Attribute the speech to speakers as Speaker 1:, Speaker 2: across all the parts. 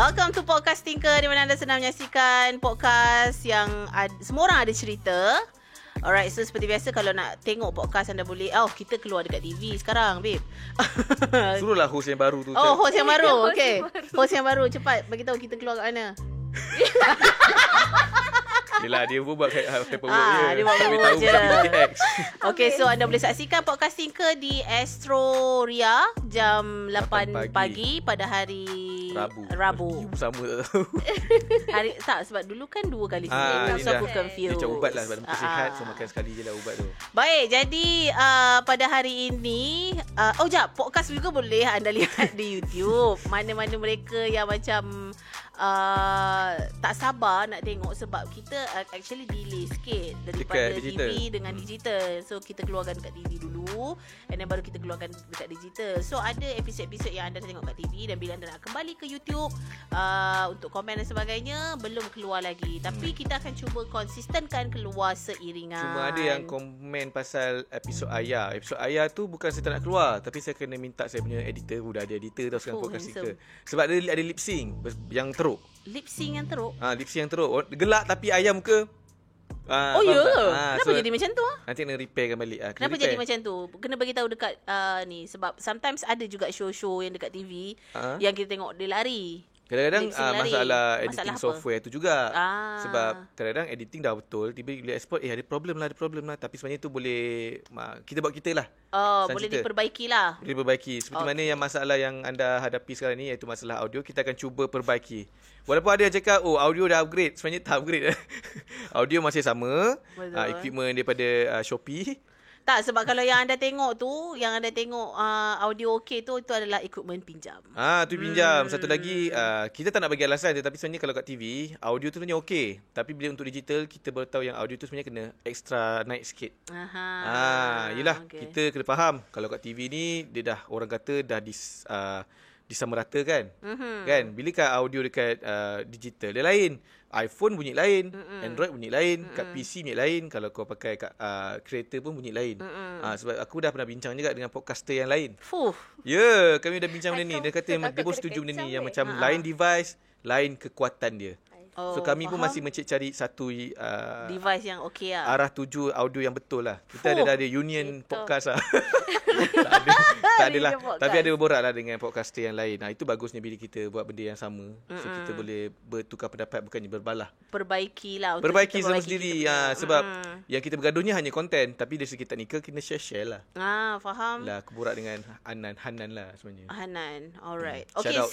Speaker 1: Welcome to Podcast Tinker, di mana anda senang menyaksikan podcast yang semua orang ada cerita. Alright, so seperti biasa kalau nak tengok podcast anda boleh kita keluar dekat TV sekarang, babe.
Speaker 2: Suruhlah host yang baru tu.
Speaker 1: Host yang baru. Okay. Host yang baru, cepat bagi tahu kita keluar kat mana.
Speaker 2: Yelah, dia pun buat paperwork
Speaker 1: dia buat paperwork je. Okay, so anda boleh saksikan Podcast Tinker di Astro Ria jam 8 pagi pada hari Rabu.
Speaker 2: Sama tak tahu.
Speaker 1: Sebab dulu kan 2 kali seminggu. So aku confused.
Speaker 2: Dia macam ubat lah sebab muka sihat. So makan sekali je lah ubat tu.
Speaker 1: Baik, jadi pada hari ini podcast juga boleh anda lihat di YouTube. Mana-mana mereka yang macam tak sabar nak tengok sebab kita actually delay sikit daripada TV dengan digital. So kita keluarkan dekat TV dulu and then baru kita keluarkan dekat digital. So ada episod-episod yang anda tengok kat TV dan bila anda nak kembali ke YouTube untuk komen dan sebagainya belum keluar lagi. Tapi kita akan cuba konsistenkan keluar seiringan.
Speaker 2: Cuma ada yang komen pasal episod Ayah. Episod Ayah tu bukan saya tak nak keluar, tapi saya kena minta saya punya editor. Dah ada editor tau sekarang podcast Tinker. Sebab ada lip sync yang teruk.
Speaker 1: Lip sync yang teruk?
Speaker 2: Lip sync yang teruk. Gelak tapi ayam muka.
Speaker 1: Kenapa jadi macam tu?
Speaker 2: Nanti kena repairkan balik.
Speaker 1: Kenapa jadi macam tu? Kena bagi tahu dekat ni sebab sometimes ada juga show-show yang dekat TV yang kita tengok dia lari.
Speaker 2: Kadang-kadang masalah editing
Speaker 1: apa?
Speaker 2: software tu juga. Sebab kadang-kadang editing dah betul, tiba-tiba bila export ada problem lah. Tapi sebenarnya tu boleh kita buat kita lah.
Speaker 1: Boleh diperbaiki lah.
Speaker 2: Boleh diperbaiki. Seperti mana yang masalah yang anda hadapi sekarang ni, iaitu masalah audio, kita akan cuba perbaiki. Walaupun ada yang cakap audio dah upgrade, sebenarnya tak upgrade. Audio masih sama. Equipment daripada Shopee.
Speaker 1: Tak, sebab kalau yang anda tengok tu, yang anda tengok audio okey tu, itu adalah equipment pinjam.
Speaker 2: Tu pinjam. Satu lagi, kita tak nak bagi alasan je, tapi sebenarnya kalau kat TV, audio tu sebenarnya okey. Tapi bila untuk digital, kita baru tahu yang audio tu sebenarnya kena extra naik sikit. Yelah, kita kena faham. Kalau kat TV ni, dia dah, orang kata dah disamaratakan. Kan? Bila kat audio dekat digital, dia lain. iPhone bunyi lain, Android bunyi lain, kat PC bunyi lain, kalau kau pakai kat creator pun bunyi lain. Sebab aku dah pernah bincang juga dengan podcaster yang lain. Kami dah bincang benda ni. Dia kata dia pun setuju benda ni, yang macam lain device, lain kekuatan dia. So kami pun masih mencari satu
Speaker 1: device yang okey lah,
Speaker 2: arah tuju audio yang betul lah. Kita ada union podcast lah. tak adalah. Tapi ada berborak lah dengan podcaster yang lain. Itu bagusnya bila kita buat benda yang sama. So kita boleh bertukar pendapat, bukannya berbalah.
Speaker 1: Perbaiki lah.
Speaker 2: Perbaiki sama sendiri. Sebab yang kita bergaduhnya hanya konten. Tapi dari segi teknikal kita share lah.
Speaker 1: Faham
Speaker 2: lah. Aku borak dengan Hanan lah sebenarnya.
Speaker 1: Hanan, alright. Okay. Shout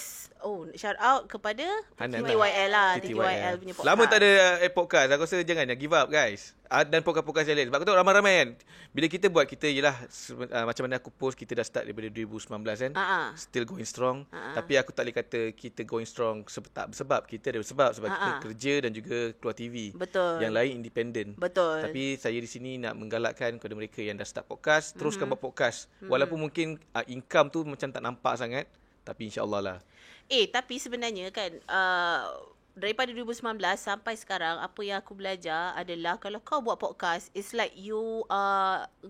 Speaker 2: Shout out.
Speaker 1: out kepada TTYL lah. TTYL punya podcast.
Speaker 2: Lama tak ada podcast. Aku rasa jangan give up, guys. Dan podcast-podcast yang lain. Sebab aku tahu ramai-ramai kan, bila kita buat, kita yelah macam mana aku post, kita dah start daripada 2019 kan. Still going strong. Tapi aku tak boleh kata kita going strong sebab kita ada sebab kita kerja dan juga keluar TV.
Speaker 1: Betul.
Speaker 2: Yang lain independen.
Speaker 1: Betul.
Speaker 2: Tapi saya di sini nak menggalakkan kepada mereka yang dah start podcast, teruskan buat podcast. Walaupun mungkin income tu macam tak nampak sangat, tapi insya-Allah lah.
Speaker 1: Tapi sebenarnya kan daripada 2019 sampai sekarang, apa yang aku belajar adalah kalau kau buat podcast, it's like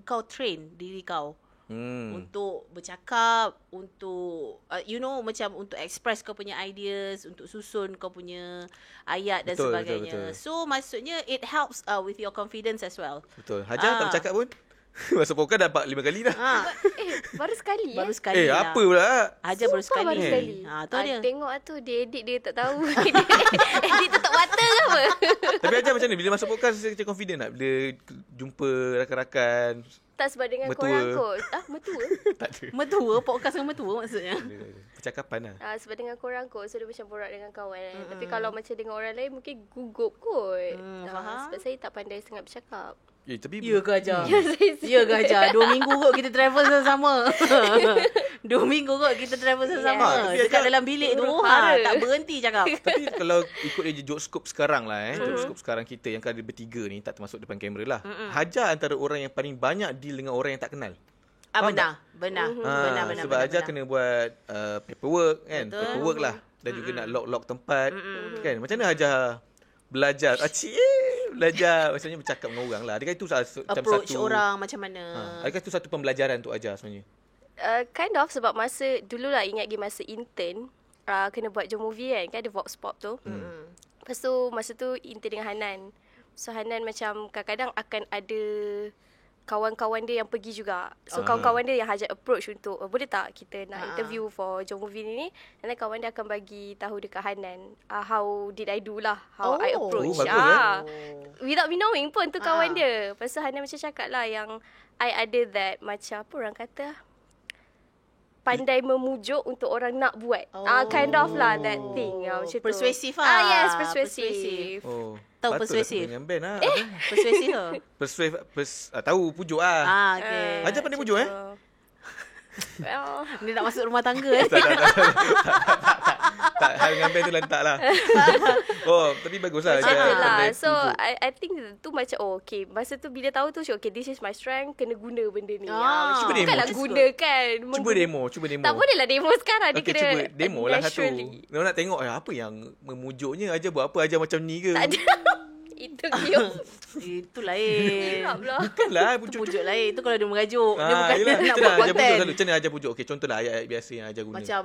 Speaker 1: kau train diri kau untuk bercakap, untuk macam untuk express kau punya ideas, untuk susun kau punya ayat dan sebagainya.
Speaker 2: Betul.
Speaker 1: So maksudnya it helps with your confidence as well.
Speaker 2: Betul. Hajar tak bercakap pun. Masuk podcast dah 4-5 kali dah.
Speaker 3: Baru sekali.
Speaker 1: Baru sekali lah.
Speaker 2: Apa pula?
Speaker 1: Hajar baru sekali.
Speaker 3: Tu dia. Tengok tu dia edit, dia tak tahu. Edit tutup mata ke apa?
Speaker 2: Tapi Hajar macam ni bila masuk podcast macam confident tak? Bila jumpa rakan-rakan.
Speaker 3: Tak sebab dengan korang kot. Mertua?
Speaker 2: Tak ada.
Speaker 1: Mertua? Podcast dengan mertua maksudnya?
Speaker 2: Percakapan lah.
Speaker 3: Sebab dengan korang kot. So dia macam borak dengan kawan. Tapi kalau macam dengan orang lain mungkin gugup kot.
Speaker 1: Faham?
Speaker 3: Sebab saya tak pandai sangat bercakap.
Speaker 2: Tapi
Speaker 1: ya ke Hajar? Ya ke Hajar? 2 minggu kot kita travel sama-sama. 2 minggu kot kita travel sama-sama. Dekat dalam bilik tu tak berhenti cakap.
Speaker 2: Tapi kalau ikut je joke scope sekarang lah joke scope sekarang kita yang ada bertiga ni, tak termasuk depan kamera lah. Hajar antara orang yang paling banyak deal dengan orang yang tak kenal.
Speaker 1: Benar.
Speaker 2: Sebab Hajar kena buat paperwork kan. Paperwork lah. Dan juga nak lock tempat kan. Macam mana Hajar belajar? Belajar maksudnya bercakap dengan orang lah. Adakah itu
Speaker 1: approach orang macam mana?
Speaker 2: Adakah itu satu pembelajaran untuk Hajar sebenarnya?
Speaker 3: Kind of, sebab masa dululah ingat lagi masa intern, kena buat job movie kan ada Vox Pop tu. Lepas tu masa tu intern dengan Hanan. So Hanan macam kadang-kadang akan ada kawan-kawan dia yang pergi juga. So kawan-kawan dia yang hajat approach untuk boleh tak kita nak interview for job movie ni. Dan kawan dia akan bagi tahu dekat Hanan how did I do lah, how I approach. Without me knowing pun tu kawan dia. Lepas tu Hanan macam cakap lah yang I ada that macam apa orang kata pandai memujuk untuk orang nak buat. Kind of lah that thing. Macam
Speaker 1: persuasive
Speaker 3: tu.
Speaker 1: lah.
Speaker 3: Yes, persuasive.
Speaker 1: Tahu persuasive?
Speaker 2: Dengan band lah.
Speaker 1: Persuasive ke?
Speaker 2: Tahu pujuk lah.
Speaker 1: Okay.
Speaker 2: Ajar pandai pujuk
Speaker 1: Dia nak masuk rumah tangga
Speaker 2: Tak, hal dengan band tu lantak lah. Tapi bagus lah.
Speaker 3: Macam tu lah. So, I think tu macam, okay. Masa tu bila tahu tu, okay, this is my strength, kena guna benda ni.
Speaker 2: Cuba demo.
Speaker 3: Bukanlah guna kan.
Speaker 2: Cuba demo.
Speaker 3: Tak boleh lah demo sekarang. Dia kena
Speaker 2: cuba demo lah satu.
Speaker 3: naturally.
Speaker 2: Dia nak tengok apa yang memujuknya. Ajar buat apa, ajar macam ni ke?
Speaker 3: Tak ada. Itu kium.
Speaker 1: Itu lain.
Speaker 2: Bukanlah
Speaker 1: pujuk lain. Itu kalau dia mengajuk. Dia bukan
Speaker 2: yelah,
Speaker 1: nak buat konten.
Speaker 2: Macam mana ajar pujuk? Okay, contohlah ayat-ayat biasa yang ajar guna.
Speaker 1: Macam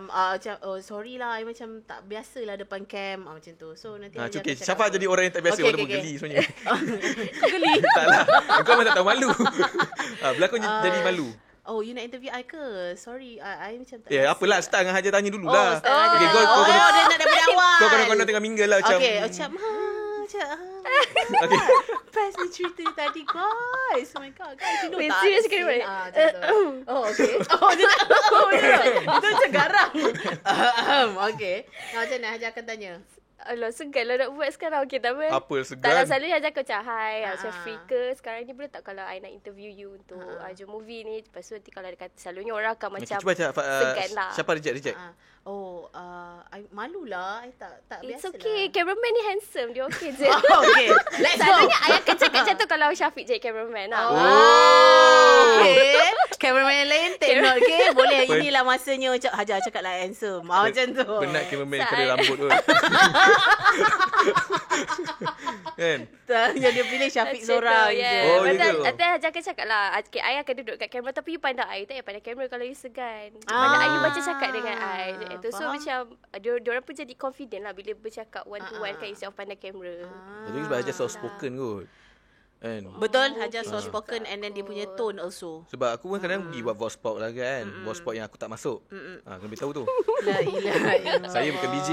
Speaker 1: sorry lah, I macam tak biasa lah depan cam. Macam tu. So nanti ajar
Speaker 2: okay. Syafa jadi orang yang tak biasa. Walaupun geli sebenarnya.
Speaker 1: Kau geli?
Speaker 2: Taklah. Kau memang tak tahu malu. Berlakon jadi malu.
Speaker 1: Oh, you nak interview I ke? Sorry, I macam tak.
Speaker 2: Apalah, start dengan Hajar tanya dulu lah.
Speaker 1: Okay,
Speaker 2: kau
Speaker 1: dia nak daripada awal.
Speaker 2: Kau kadang-kadang tengah mingle lah macam.
Speaker 1: Okay, macam
Speaker 2: okay.
Speaker 1: Best ni cerita tadi, guys. Oh my god, guys, you know
Speaker 3: Wait,
Speaker 1: tak?
Speaker 3: serious ke ni?
Speaker 1: Okay. Dia macam garang. Okay. Macam mana Hajar akan tanya?
Speaker 3: Alah, segan lah nak buat sekarang. Okay, tak apa.
Speaker 2: Apa segan?
Speaker 3: Tak nak selalunya Hajar kau macam, hi, macam free ke? Sekarang ni boleh tak kalau I nak interview you untuk job movie ni? Lepas tu nanti kalau dia kata, selalunya orang akan macam segan lah.
Speaker 2: Siapa reject?
Speaker 1: I malu lah. I tak
Speaker 3: It's
Speaker 1: biasa
Speaker 3: okay.
Speaker 1: lah.
Speaker 3: Cameraman ni handsome. Dia okay je.
Speaker 1: Okay. Let's go.
Speaker 3: Selalunya I akan cakap macam tu kalau Syafiq jadi cameraman lah.
Speaker 1: Okay. Cameraman yang lain take note, okay? Boleh. Inilah masanya macam Hajar cakap lah handsome. Macam tu.
Speaker 2: Penat cameraman kena rambut tu. Kan?
Speaker 1: Yang dia pilih Syafiq seorang je.
Speaker 3: Nanti Hajar akan cakap lah, okay, I akan duduk kat kamera tapi you pandang I. Tak payah pandang kamera kalau you segan. Pandang I, you baca cakap dengan I. So macam diorang pun jadi confident lah bila bercakap one to one kan instead of pandang kamera.
Speaker 2: Tapi sebab Hajar soft spoken kot. Kan?
Speaker 1: Betul, Hajar soft spoken and then dia punya tone also.
Speaker 2: Sebab aku pun kadang pergi buat voice pop lah kan. Voice pop yang aku tak masuk. Kena beritahu tu.
Speaker 1: La ilaha illallah.
Speaker 2: Saya bukan DJ.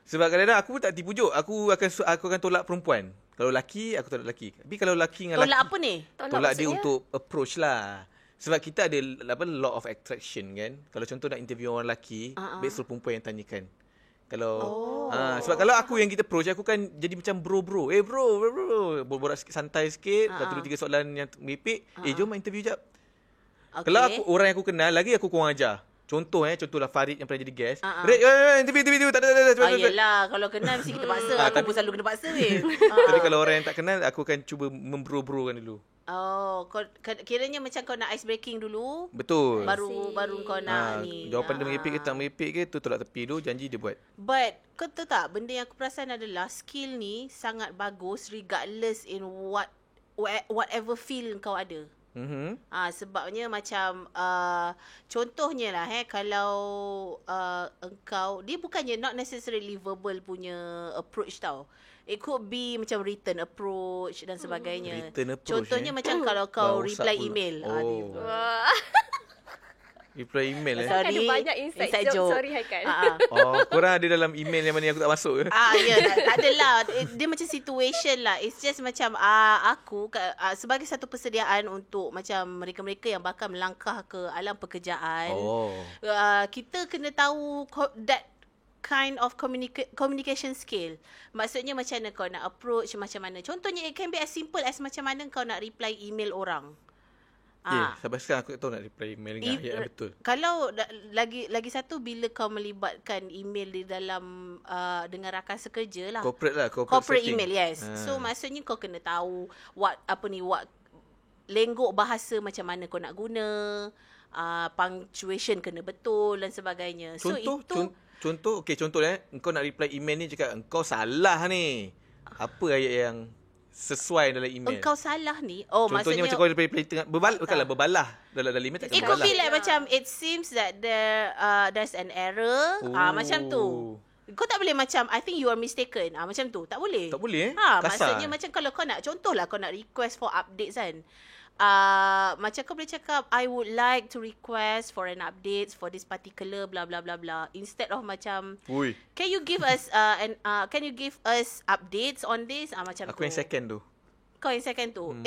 Speaker 2: Sebab kadang-kadang aku pun tak tipu juk. Aku akan tolak perempuan. Kalau lelaki, aku tolak lelaki. Tapi kalau lelaki dengan
Speaker 1: tolak
Speaker 2: lelaki,
Speaker 1: apa ni?
Speaker 2: Tolak dia untuk approach lah. Sebab kita ada law of attraction kan. Kalau contoh nak interview orang lelaki, baik suruh perempuan yang tanyakan. Kalau sebab kalau aku yang kita approach, aku kan jadi macam bro. Borak sikit, santai sikit, lepas tu 2-3 soalan yang meripik, jom interview jap. Kalau aku orang yang aku kenal, lagi aku kurang ajar. Contohlah Farid yang pernah jadi guest. Interview tak ada.
Speaker 1: Yelah, kalau kenal mesti kita paksa. Aku pun selalu kena paksa weh.
Speaker 2: Tapi kalau orang yang tak kenal, aku akan cuba membro-brokan dulu.
Speaker 1: Kiranya macam kau nak ice breaking dulu.
Speaker 2: Betul.
Speaker 1: Baru kau nak ni.
Speaker 2: Jawapan dia meripik ke tak meripik ke, tu tolak tepi dulu, janji dia buat.
Speaker 1: But kau tahu tak, benda yang aku perasan adalah skill ni sangat bagus regardless in whatever field kau ada. Sebabnya macam contohnya lah kalau engkau, dia bukannya not necessarily verbal punya approach tau. It could be macam written approach dan sebagainya. Contohnya macam kalau kau reply email.
Speaker 2: Reply email
Speaker 3: Ada banyak inside joke. Sorry Haikal.
Speaker 2: Korang ada dalam email yang mana aku tak masuk ke?
Speaker 1: Tak adalah. Dia macam situation lah. It's just macam aku sebagai satu persediaan untuk macam mereka-mereka yang bakal melangkah ke alam pekerjaan. Kita kena tahu that kind of communication skill. Maksudnya macam mana kau nak approach, macam mana. Contohnya it can be as simple as macam mana kau nak reply email orang.
Speaker 2: Sampai sekarang aku tak tahu nak reply email dengan ayat yang betul.
Speaker 1: Kalau lagi satu, bila kau melibatkan email di dalam dengan rakan sekerja lah. Corporate email, yes. So maksudnya kau kena tahu what lenggok bahasa macam mana kau nak guna, punctuation kena betul dan sebagainya.
Speaker 2: Contoh, kau nak reply email ni cakap engkau salah ni. Apa ayat yang sesuai dalam email.
Speaker 1: Engkau salah ni. Oh,
Speaker 2: contohnya
Speaker 1: maksudnya
Speaker 2: macam kau play tengah berbalah. Dalam email tak
Speaker 1: it
Speaker 2: kena
Speaker 1: could
Speaker 2: berbalah.
Speaker 1: feel like macam it seems that there's an error. Macam tu. Kau tak boleh macam I think you are mistaken. Macam tu. Tak boleh.
Speaker 2: Tak boleh.
Speaker 1: Kasar.
Speaker 2: Kasar.
Speaker 1: Maksudnya macam kalau kau nak contohlah kau nak request for updates kan. Macam kau boleh cakap I would like to request for an update for this particular blah blah blah blah instead of macam can you give us can you give us updates on this macam
Speaker 2: aku
Speaker 1: tu.
Speaker 2: yang second tu.
Speaker 1: Kau yang second tu.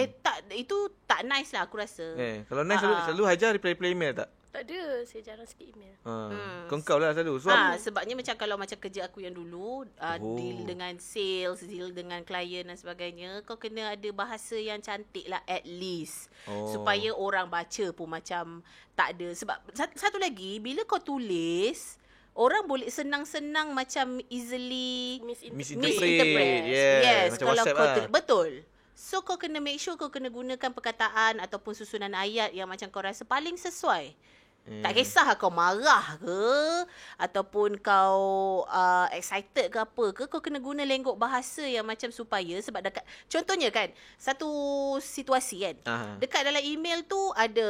Speaker 1: Itu tak nice lah aku rasa.
Speaker 2: Kalau nice selalu hajar reply email tak?
Speaker 3: Tak ada, saya jarang sikit email.
Speaker 2: Kau lah selalu.
Speaker 1: Sebabnya macam kerja aku yang dulu deal dengan sales, deal dengan klien dan sebagainya, kau kena ada bahasa yang cantik lah at least. Supaya orang baca pun macam tak ada. Sebab satu lagi, bila kau tulis, orang boleh senang-senang macam easily
Speaker 2: misinterpret.
Speaker 1: Yes,
Speaker 2: macam
Speaker 1: kalau
Speaker 2: WhatsApp
Speaker 1: kau
Speaker 2: lah.
Speaker 1: betul. So kau kena make sure kau kena gunakan perkataan ataupun susunan ayat yang macam kau rasa paling sesuai. Tak kisah kau marah ke ataupun kau excited ke apa ke, kau kena guna lenggok bahasa yang macam supaya sebab dekat contohnya kan satu situasi kan. Dekat dalam email tu ada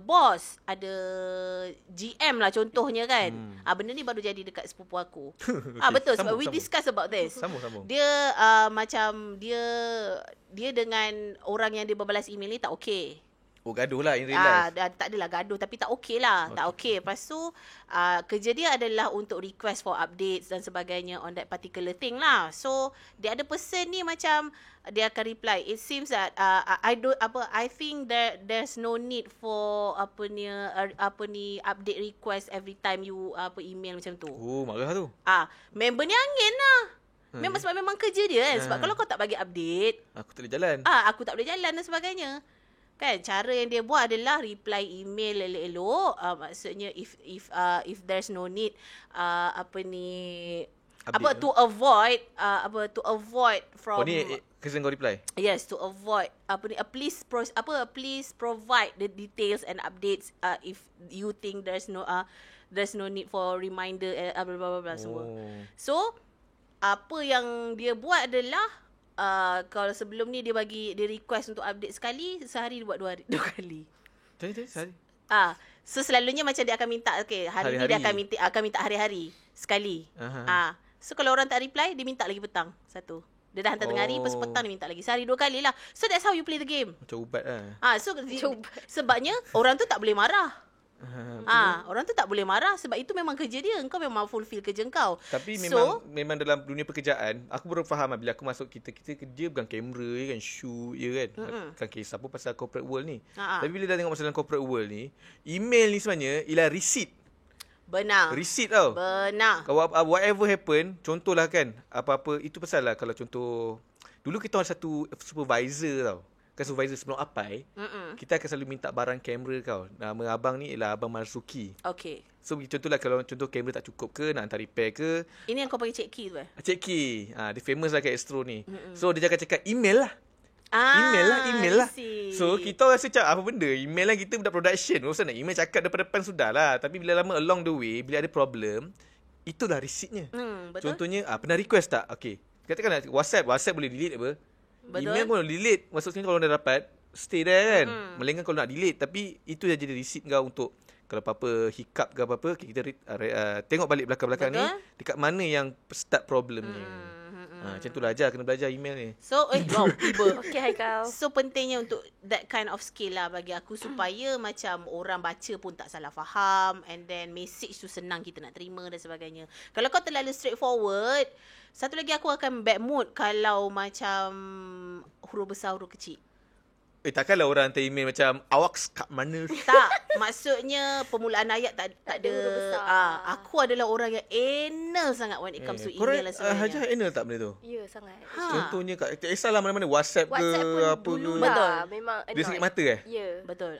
Speaker 1: bos, ada GM lah contohnya kan. Benda ni baru jadi dekat sepupu aku. Betul sebab we discuss about this.
Speaker 2: Sambung.
Speaker 1: Dia macam dia dengan orang yang dia berbalas email ni tak okey.
Speaker 2: Gaduh lah in real life.
Speaker 1: Tak adalah gaduh tapi tak okey lah. Tak okey. Lepas tu kerja dia adalah untuk request for updates dan sebagainya on that particular thing lah. So the other person ni macam dia akan reply, it seems that I think that there's no need for update request every time you email macam tu.
Speaker 2: Marah tu.
Speaker 1: Member ni angin lah. Sebab memang kerja dia kan. Sebab kalau kau tak bagi update,
Speaker 2: aku tak boleh jalan.
Speaker 1: Aku tak boleh jalan dan sebagainya. Kan cara yang dia buat adalah reply email elok-elok, maksudnya if there's no need to avoid from
Speaker 2: ni kasi kau reply.
Speaker 1: Yes, to avoid please provide the details and updates if you think there's no need for reminder blah blah blah semua. So apa yang dia buat adalah kalau sebelum ni dia request untuk update sekali, sehari dia buat dua kali.
Speaker 2: Sehari.
Speaker 1: So selalunya macam dia akan minta hari ni dia akan minta hari-hari sekali. So kalau orang tak reply, dia minta lagi petang satu. Dia dah hantar tengah hari, lepas petang dia minta lagi. Sehari 2 kali lah. So that's how you play the game.
Speaker 2: Macam ubat lah.
Speaker 1: Sebabnya orang tu tak boleh marah. Orang tu tak boleh marah sebab itu memang kerja dia. Engkau memang fulfill kerja engkau.
Speaker 2: Tapi memang dalam dunia pekerjaan, aku baru faham bila aku masuk kita kerja bukan kamera kan, shoot je kan. Kan kisah pun pasal corporate world ni. Tapi bila dah tengok pasal corporate world ni, email ni sebenarnya ialah receipt.
Speaker 1: Benar.
Speaker 2: Receipt tau.
Speaker 1: Benar.
Speaker 2: Kalau whatever happen, contohlah kan, apa-apa itu pasal lah kalau contoh dulu kita ada satu supervisor tau. Kan supervisor sebelum Apai, kita akan selalu minta barang kamera kau. Nama abang ni ialah Abang Marzuki.
Speaker 1: Okay.
Speaker 2: So contohlah kalau kamera tak cukup ke, nak hantar repair ke.
Speaker 1: Ini yang kau panggil Cik Key tu
Speaker 2: Cik Key. Dia famous lah kat Astro ni. So dia akan cakap email lah. Email lah. So kita rasa macam apa benda, email lah, kita budak production. Usah nak email cakap depan sudah lah. Tapi bila lama along the way, bila ada problem, itulah receipt-nya.
Speaker 1: Betul.
Speaker 2: Contohnya pernah request tak? Okay, katakan WhatsApp boleh delete apa? Betul. Email pun delete. Maksudnya kalau dah dapat, stay there kan. Melainkan kalau nak delete. Tapi itu yang jadi receipt kau untuk kalau apa-apa hiccup ke apa-apa, kita tengok balik belakang-belakang ni, dekat mana yang start problemnya. Macam tu lah ajar, kena belajar email ni.
Speaker 1: So, tiba.
Speaker 3: Okay, Haikal.
Speaker 1: So, pentingnya untuk that kind of skill lah bagi aku supaya macam orang baca pun tak salah faham and then message tu senang kita nak terima dan sebagainya. Kalau kau terlalu straightforward, satu lagi aku akan bad mood kalau macam huruf besar, huruf kecil.
Speaker 2: Takkanlah orang hantar email macam awak kat mana?
Speaker 1: Tak, maksudnya permulaan ayat tak ada. Aku adalah orang yang anal sangat when it comes to email dan sebagainya.
Speaker 2: Hajar anal tak benda tu?
Speaker 3: Ya, sangat.
Speaker 2: Contohnya tak kisahlah mana-mana WhatsApp ke apa ke.
Speaker 3: Betul. Memang
Speaker 2: dia sakit mata
Speaker 3: Ya.
Speaker 1: Betul.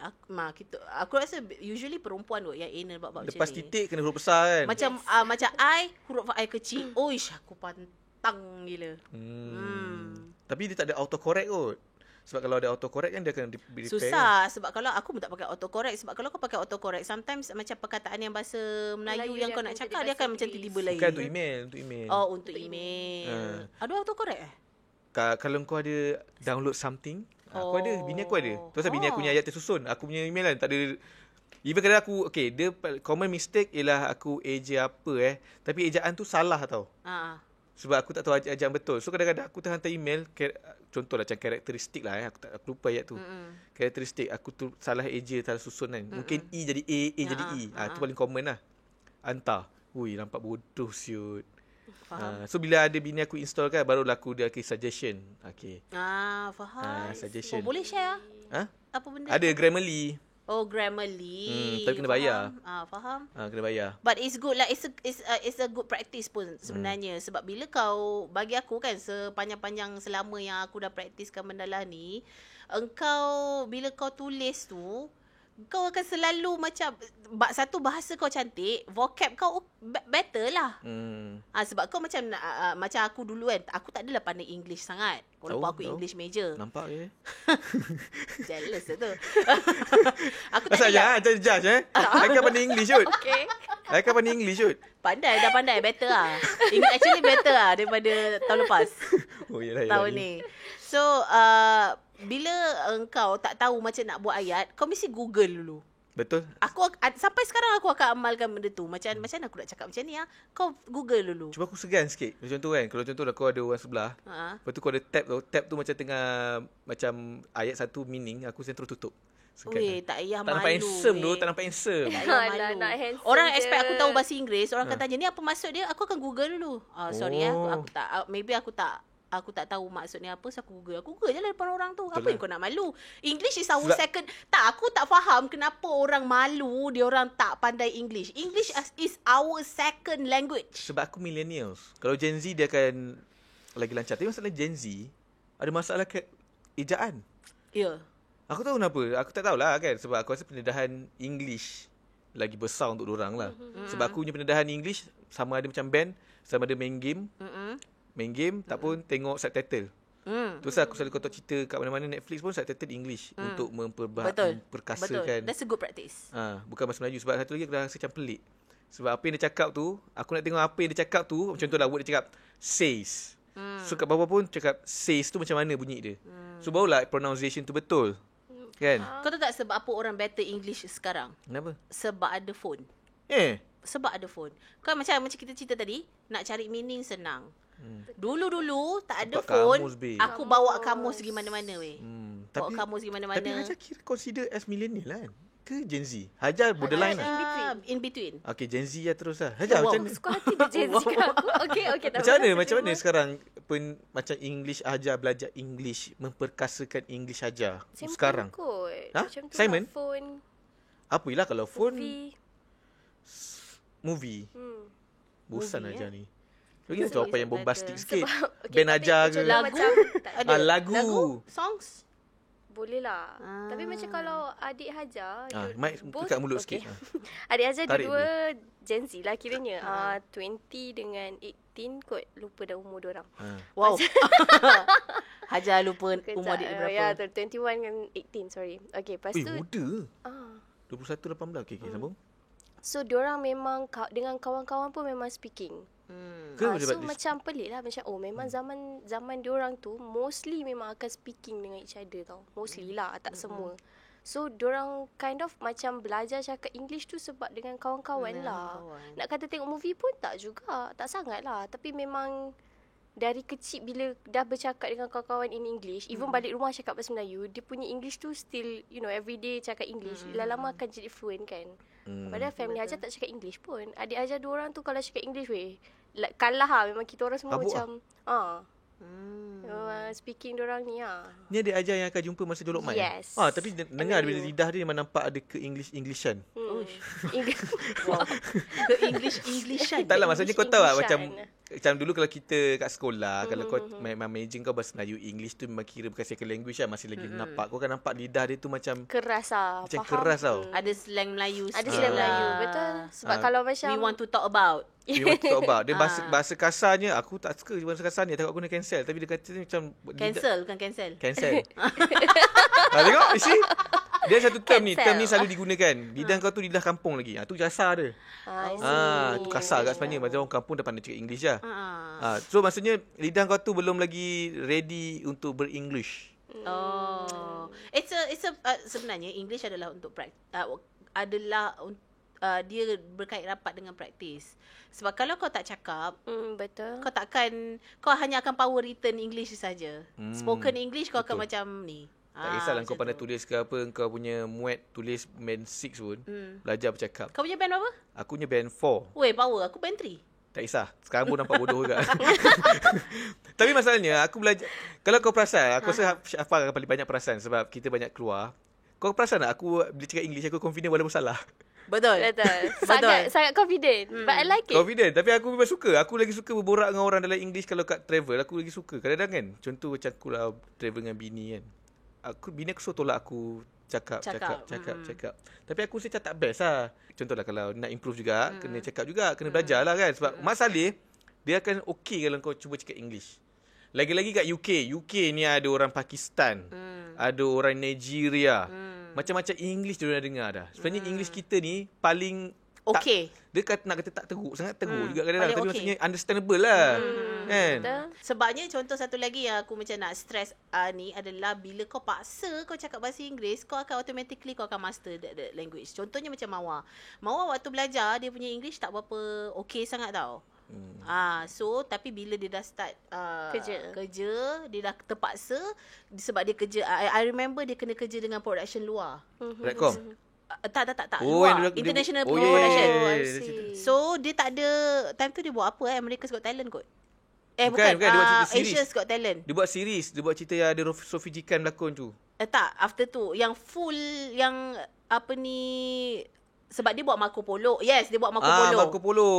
Speaker 1: Aku rasa usually perempuan tu yang anal bab-bab macam ni.
Speaker 2: Lepas titik kena huruf besar kan.
Speaker 1: Macam I, huruf I kecil. Oish, aku pantang gila.
Speaker 2: Tapi dia tak ada autocorrect kot. Sebab kalau ada autocorrect kan dia akan repair.
Speaker 1: Susah sebab kalau aku pun tak pakai autocorrect. Sebab kalau kau pakai autocorrect, sometimes macam perkataan yang bahasa Melayu yang kau nak cakap, dia akan macam tiba-tiba lain.
Speaker 2: Bukan untuk email.
Speaker 1: Oh, untuk email. Ada autocorrect
Speaker 2: Kalau kau ada download something, aku ada, bini aku ada. Terus bini aku punya ayat tersusun. Aku punya email kan tak ada. Even kadang aku, dia common mistake ialah aku eja apa tapi ejaan tu salah tau. Sebab aku tak tahu ejaan betul. So kadang-kadang aku hantar email, contohlah macam karakteristik lah aku lupa ayat tu. Karakteristik aku tu salah eja, salah susun kan. Mungkin E jadi A jadi E. Tu paling common lah. Hantar. Ui, nampak bodoh siut. So bila ada bini aku install kan, barulah aku dia suggestion.
Speaker 1: Faham.
Speaker 2: Suggestion.
Speaker 1: Boleh share? Apa benda?
Speaker 2: Ada Grammarly.
Speaker 1: Oh, Grammarly.
Speaker 2: Tapi kena bayar.
Speaker 1: Faham.
Speaker 2: Kena bayar.
Speaker 1: But it's good lah. It's a good practice pun sebenarnya. Sebab bila kau, bagi aku kan, sepanjang-panjang selama yang aku dah praktiskan benda lah ni, engkau, bila kau tulis tu, kau akan selalu macam, satu bahasa kau cantik, vocab kau better lah. Sebab kau macam macam aku dulu kan, aku tak adalah pandai English sangat. Walaupun aku English major.
Speaker 2: Nampak je.
Speaker 1: Jealous tu. Aku tak
Speaker 2: adalah. Jangan judge I kan pandai English kot.
Speaker 3: Okay.
Speaker 2: I kan pandai English kot.
Speaker 1: Dah pandai. Better lah. Actually better lah daripada tahun lepas.
Speaker 2: Yelah.
Speaker 1: Tahun ni. So, bila engkau tak tahu macam nak buat ayat, kau mesti Google dulu.
Speaker 2: Betul.
Speaker 1: Aku sampai sekarang aku akan amalkan benda tu. Macam mana aku nak cakap macam ni kau Google dulu.
Speaker 2: Cuba aku segan sikit. Macam tu kan. Kalau contoh kau ada orang sebelah. Lepas tu kau ada tab tu. Tab tu macam tengah macam ayat satu meaning, aku terus tutup.
Speaker 1: Weh, tak payah malu.
Speaker 2: Tak nampak handsome tu. Tak nampak handsome.
Speaker 1: Tak payah malu. Orang expect aku tahu bahasa Inggeris. Orang akan tanya, ni apa maksud dia? Aku akan Google dulu. Sorry aku tak. Maybe aku tak tahu maksudnya apa, so aku Google je lah depan orang tu. Apa yang kau nak malu? English is our second. Aku tak faham kenapa orang malu dia orang tak pandai English. English is our second language.
Speaker 2: Sebab aku millennials. Kalau Gen Z dia akan lagi lancar. Tapi masalah Gen Z ada masalah ejaan.
Speaker 1: Ya.
Speaker 2: Aku tahu kenapa. Aku tak tahulah kan. Sebab aku rasa pendedahan English lagi besar untuk diorang lah. Sebab aku punya pendedahan English sama ada macam band, sama ada main game. Main game tak pun tengok subtitle. Terus aku selalu kotak cerita kat mana-mana Netflix pun subtitle English untuk memperkasakan.
Speaker 1: Betul. That's a good practice.
Speaker 2: Bukan bahasa Melayu. Sebab satu lagi aku dah rasa macam pelik. Sebab apa yang dia cakap tu, aku nak tengok apa yang dia cakap tu. Contohlah word dia cakap says. So kat bawah pun cakap says tu macam mana bunyi dia. So barulah pronunciation tu betul. Kan?
Speaker 1: Kau tahu tak sebab apa orang better English sekarang?
Speaker 2: Kenapa?
Speaker 1: Sebab ada phone. Sebab ada phone. Kau macam kita cerita tadi, nak cari meaning senang. Dulu tak ada phone, aku bawa kamus pergi mana-mana weh. Bawa kamus pergi mana-mana.
Speaker 2: Tapi Hajar kira consider as millennial kan? Ke Gen Z? Hajar borderline
Speaker 1: lah. In between.
Speaker 2: Okay, Gen Z lah terus lah. Hajar macam mana?
Speaker 3: Suka hati dia Gen Z kat aku. Okay.
Speaker 2: Macam mana sekarang pun macam English Hajar belajar English, memperkasakan English Hajar sekarang?
Speaker 3: Macam tu
Speaker 2: Simon?
Speaker 3: lah phone.
Speaker 2: Apa lah kalau phone?
Speaker 3: Movie.
Speaker 2: Bosan Hajar ni. Lagi tu apa yang bombastik sikit. Band Hajar ke?
Speaker 3: Lagu.
Speaker 1: Songs?
Speaker 3: Boleh lah. Tapi macam kalau adik Hajar,
Speaker 2: Mike buka mulut sikit.
Speaker 3: Adik Hajar
Speaker 2: Tarik
Speaker 3: dua Gen Z lah kiranya. 20 dengan 18 kot. Lupa dah umur diorang.
Speaker 1: Wow. Hajar lupa umur adik dia berapa.
Speaker 3: Ya, 21 dengan 18, sorry. Okay, lepas tu.
Speaker 2: Muda. 21, 18. Okay, sambung.
Speaker 3: So, diorang memang dengan kawan-kawan pun memang speaking. So macam pelik lah. Macam memang zaman diorang tu mostly memang akan speaking dengan each other tau. Mostly lah, tak semua. So diorang kind of macam belajar cakap English tu sebab dengan kawan-kawan lah. Nak kata tengok movie pun tak juga. Tak sangat lah. Tapi memang dari kecil bila dah bercakap dengan kawan-kawan in English, even balik rumah cakap bahasa Melayu, dia punya English tu still, everyday cakap English. Lama-lama akan jadi fluent kan. Padahal family Hajar tak cakap English pun. Adik Hajar dua orang tu kalau cakap English kalah lah. Memang kita orang semua macam speaking diorang ni
Speaker 2: Ni adik Hajar yang akan jumpa masa Dolok Mai.
Speaker 3: Yes.
Speaker 2: Tapi dengar bila lidah dia memang nampak ada ke Englishan.
Speaker 1: Ke Englishan.
Speaker 2: Tak lah, maksudnya kau tahu tak macam macam dulu kalau kita kat sekolah, kalau kau memang major kau bahasa Melayu, English tu memang kira bukan second language lah, masih lagi nampak. Kau kan nampak lidah dia tu macam
Speaker 3: keras lah.
Speaker 2: Macam
Speaker 3: faham.
Speaker 2: keras tau.
Speaker 1: Ada slang Melayu
Speaker 3: Ada
Speaker 1: sikit
Speaker 3: slang
Speaker 1: lah.
Speaker 3: Melayu, betul. Sebab kalau macam
Speaker 1: We want to talk about.
Speaker 2: You want to talk about. Dia bahasa kasarnya, aku tak suka bahasa kasarnya. Takut aku kena cancel. Tapi dia kata macam
Speaker 1: Cancel, bukan cancel.
Speaker 2: Cancel. Tengok, you see? Dia satu term ni.
Speaker 3: Cancel.
Speaker 2: Term ni selalu digunakan. Lidah kau tu lidah kampung lagi. Tu kasar dia.
Speaker 3: I see.
Speaker 2: Tu kasar kat sebenarnya. Macam orang kampung dah pandai cakap English lah.
Speaker 1: Ah.
Speaker 2: So maksudnya lidah kau tu belum lagi ready untuk ber-English.
Speaker 1: Oh. It's a sebenarnya English adalah untuk dia berkait rapat dengan praktis. Sebab kalau kau tak cakap,
Speaker 3: betul.
Speaker 1: kau hanya akan power written English saja. Spoken English kau akan macam ni.
Speaker 2: Tak kisahlah kau pandai tulis ke apa, kau punya muat tulis band 6 pun, belajar bercakap.
Speaker 1: Kau punya band apa?
Speaker 2: Aku punya band 4.
Speaker 1: Weh, power. Aku band 3.
Speaker 2: Tak kisah. Sekarang pun nampak bodoh juga. Tapi masalahnya, aku belajar. Kalau kau perasan, aku rasa Hafal akan paling banyak perasan sebab kita banyak keluar. Kau perasan tak? Aku bila cakap English, aku confident walaupun salah.
Speaker 1: Betul.
Speaker 3: Sangat confident. But I like it.
Speaker 2: Confident. Tapi aku memang suka. Aku lagi suka berborak dengan orang dalam English kalau kat travel. Aku lagi suka. Kadang-kadang kan, contoh macam aku lah travel dengan bini kan. Bini aku suruh tolak aku cakap. Tapi aku rasa tak best lah. Contohlah kalau nak improve juga, kena cakap juga, kena belajar lah kan. Sebab Mak Saleh, dia akan okey kalau kau cuba cakap English. Lagi-lagi kat UK ni ada orang Pakistan, ada orang Nigeria. Macam-macam English dia dah dengar dah. Sebenarnya English kita ni paling
Speaker 1: okey.
Speaker 2: Dia nak kata tak teruk, sangat teruk juga kadang-kadang. Tapi
Speaker 1: okay.
Speaker 2: maksudnya understandable lah. Kan?
Speaker 1: Sebabnya contoh satu lagi yang aku macam nak stress ni adalah bila kau paksa kau cakap bahasa Inggeris, kau akan automatically kau akan master that language. Contohnya macam Mawa waktu belajar dia punya English tak berapa okey sangat tau. So tapi bila dia dah start kerja, dia dah terpaksa sebab dia kerja. I remember dia kena kerja dengan production luar.
Speaker 2: Platform.
Speaker 1: Tak.
Speaker 2: Oh,
Speaker 1: luar. International production.
Speaker 2: Yeah.
Speaker 1: So dia tak ada time tu dia buat apa America's Got Talent kot.
Speaker 2: Bukan. Dia buat cerita series.
Speaker 1: Asia's Got Talent.
Speaker 2: Dia buat series. Dia buat cerita yang ada Sophie Jikan berlakon tu.
Speaker 1: Tak, after tu yang full yang apa ni, sebab dia buat Marco Polo. Yes, dia buat Marco Polo.
Speaker 2: Marco Polo.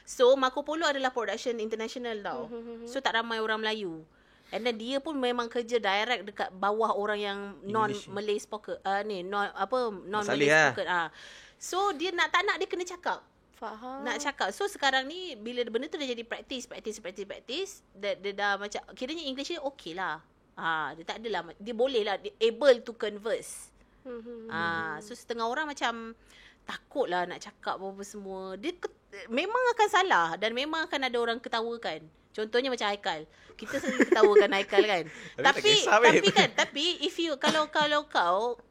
Speaker 1: So Marco Polo adalah production international tau. So tak ramai orang Melayu. And then dia pun memang kerja direct dekat bawah orang yang non-Malay spoken. Non-Malay spoken. So dia tak nak dia kena cakap.
Speaker 3: Faham.
Speaker 1: Nak cakap. So sekarang ni bila benda tu dah jadi practice. Dia dah macam kiranya English dia okey lah. Dia tak adalah, dia boleh lah, dia able to converse. So setengah orang macam takut lah nak cakap apa semua. Dia memang akan salah dan memang akan ada orang ketawakan. Contohnya macam Haikal. Kita sendiri ketawakan Haikal kan. Tapi if you kalau kau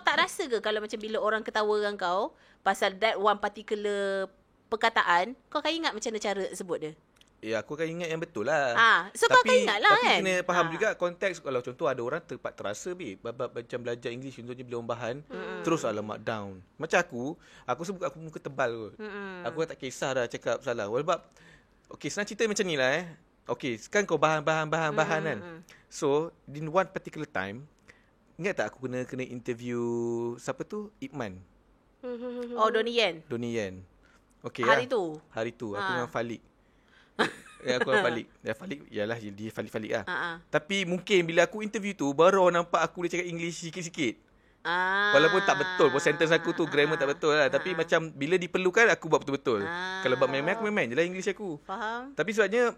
Speaker 1: tak rasa ke kalau macam bila orang ketawakan kau pasal that one particular perkataan, kau akan ingat macam mana cara sebut dia?
Speaker 2: Ya, aku akan ingat yang betul lah.
Speaker 1: So kau akan ingat lah kan.
Speaker 2: Tapi kena faham juga konteks. Kalau contoh ada orang terasa macam belajar English, contohnya bila bahan, terus alamak down. Macam aku sebut aku muka tebal kot. Aku tak kisah dah cakap salah. Sebab okay, senang cerita macam ni lah Okay, sekarang kau bahan kan. So, in one particular time, ingat tak aku kena interview siapa tu? Ipman.
Speaker 1: Donnie Yen.
Speaker 2: Okay,
Speaker 1: Hari tu
Speaker 2: aku dengan Falik. Aku dengan Falik. Falik ialah dia Falik lah. Tapi mungkin bila aku interview tu, baru nampak aku dia cakap English sikit-sikit. Walaupun tak betul, sentence aku tu grammar tak betul lah. Tapi macam bila diperlukan aku buat betul-betul. Kalau buat main-main aku main je lah English aku.
Speaker 1: Faham.
Speaker 2: Tapi sebabnya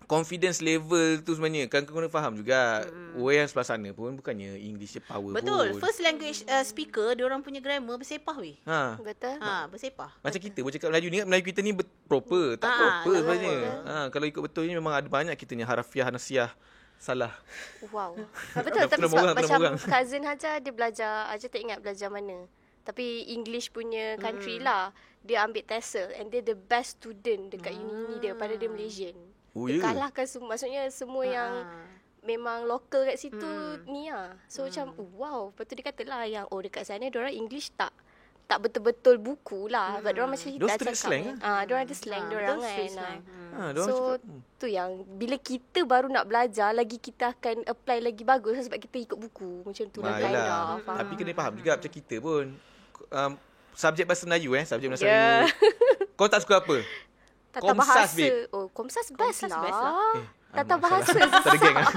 Speaker 2: confidence level tu sebenarnya kan kau kena faham juga. Orang yang sebelah sana pun bukannya English dia power.
Speaker 1: Betul.
Speaker 2: pun.
Speaker 1: First language speaker, dia orang punya grammar bersepah weh.
Speaker 3: Betul.
Speaker 1: Bersepah.
Speaker 2: Macam kita pun cakap Melayu ni kan, Melayu kita ni proper, tak proper sebenarnya. Kalau ikut betul ni memang ada banyak kita ni harafiah, nasiah salah.
Speaker 3: Wow. Betul. Tapi sebab macam cousin Hajar, dia belajar, Hajar tak ingat belajar mana. Tapi English punya country lah. Dia ambil TESOL and dia the best student dekat uni dia pada dia Malaysian. Dia kalahkan semua. Maksudnya semua yang memang local kat situ ni lah. So macam wow. Lepas tu dia kata lah yang dekat sana diorang English tak betul-betul buku lah. Sebab diorang macam kita cakap.
Speaker 2: Slang
Speaker 3: diorang ada slang diorang kan.
Speaker 2: So
Speaker 3: tu yang bila kita baru nak belajar lagi, kita akan apply lagi bagus sebab kita ikut buku. Macam tu lah kind of.
Speaker 2: Tapi kena faham juga macam kita pun. Subjek bahasa Melayu Subjek bahasa Melayu. Kau tak suka apa?
Speaker 3: Tata bahasa. Komsas best
Speaker 1: Komsas
Speaker 3: lah.
Speaker 1: best lah.
Speaker 3: Tata
Speaker 2: alamak,
Speaker 3: bahasa
Speaker 2: salah. Tak ada geng lah.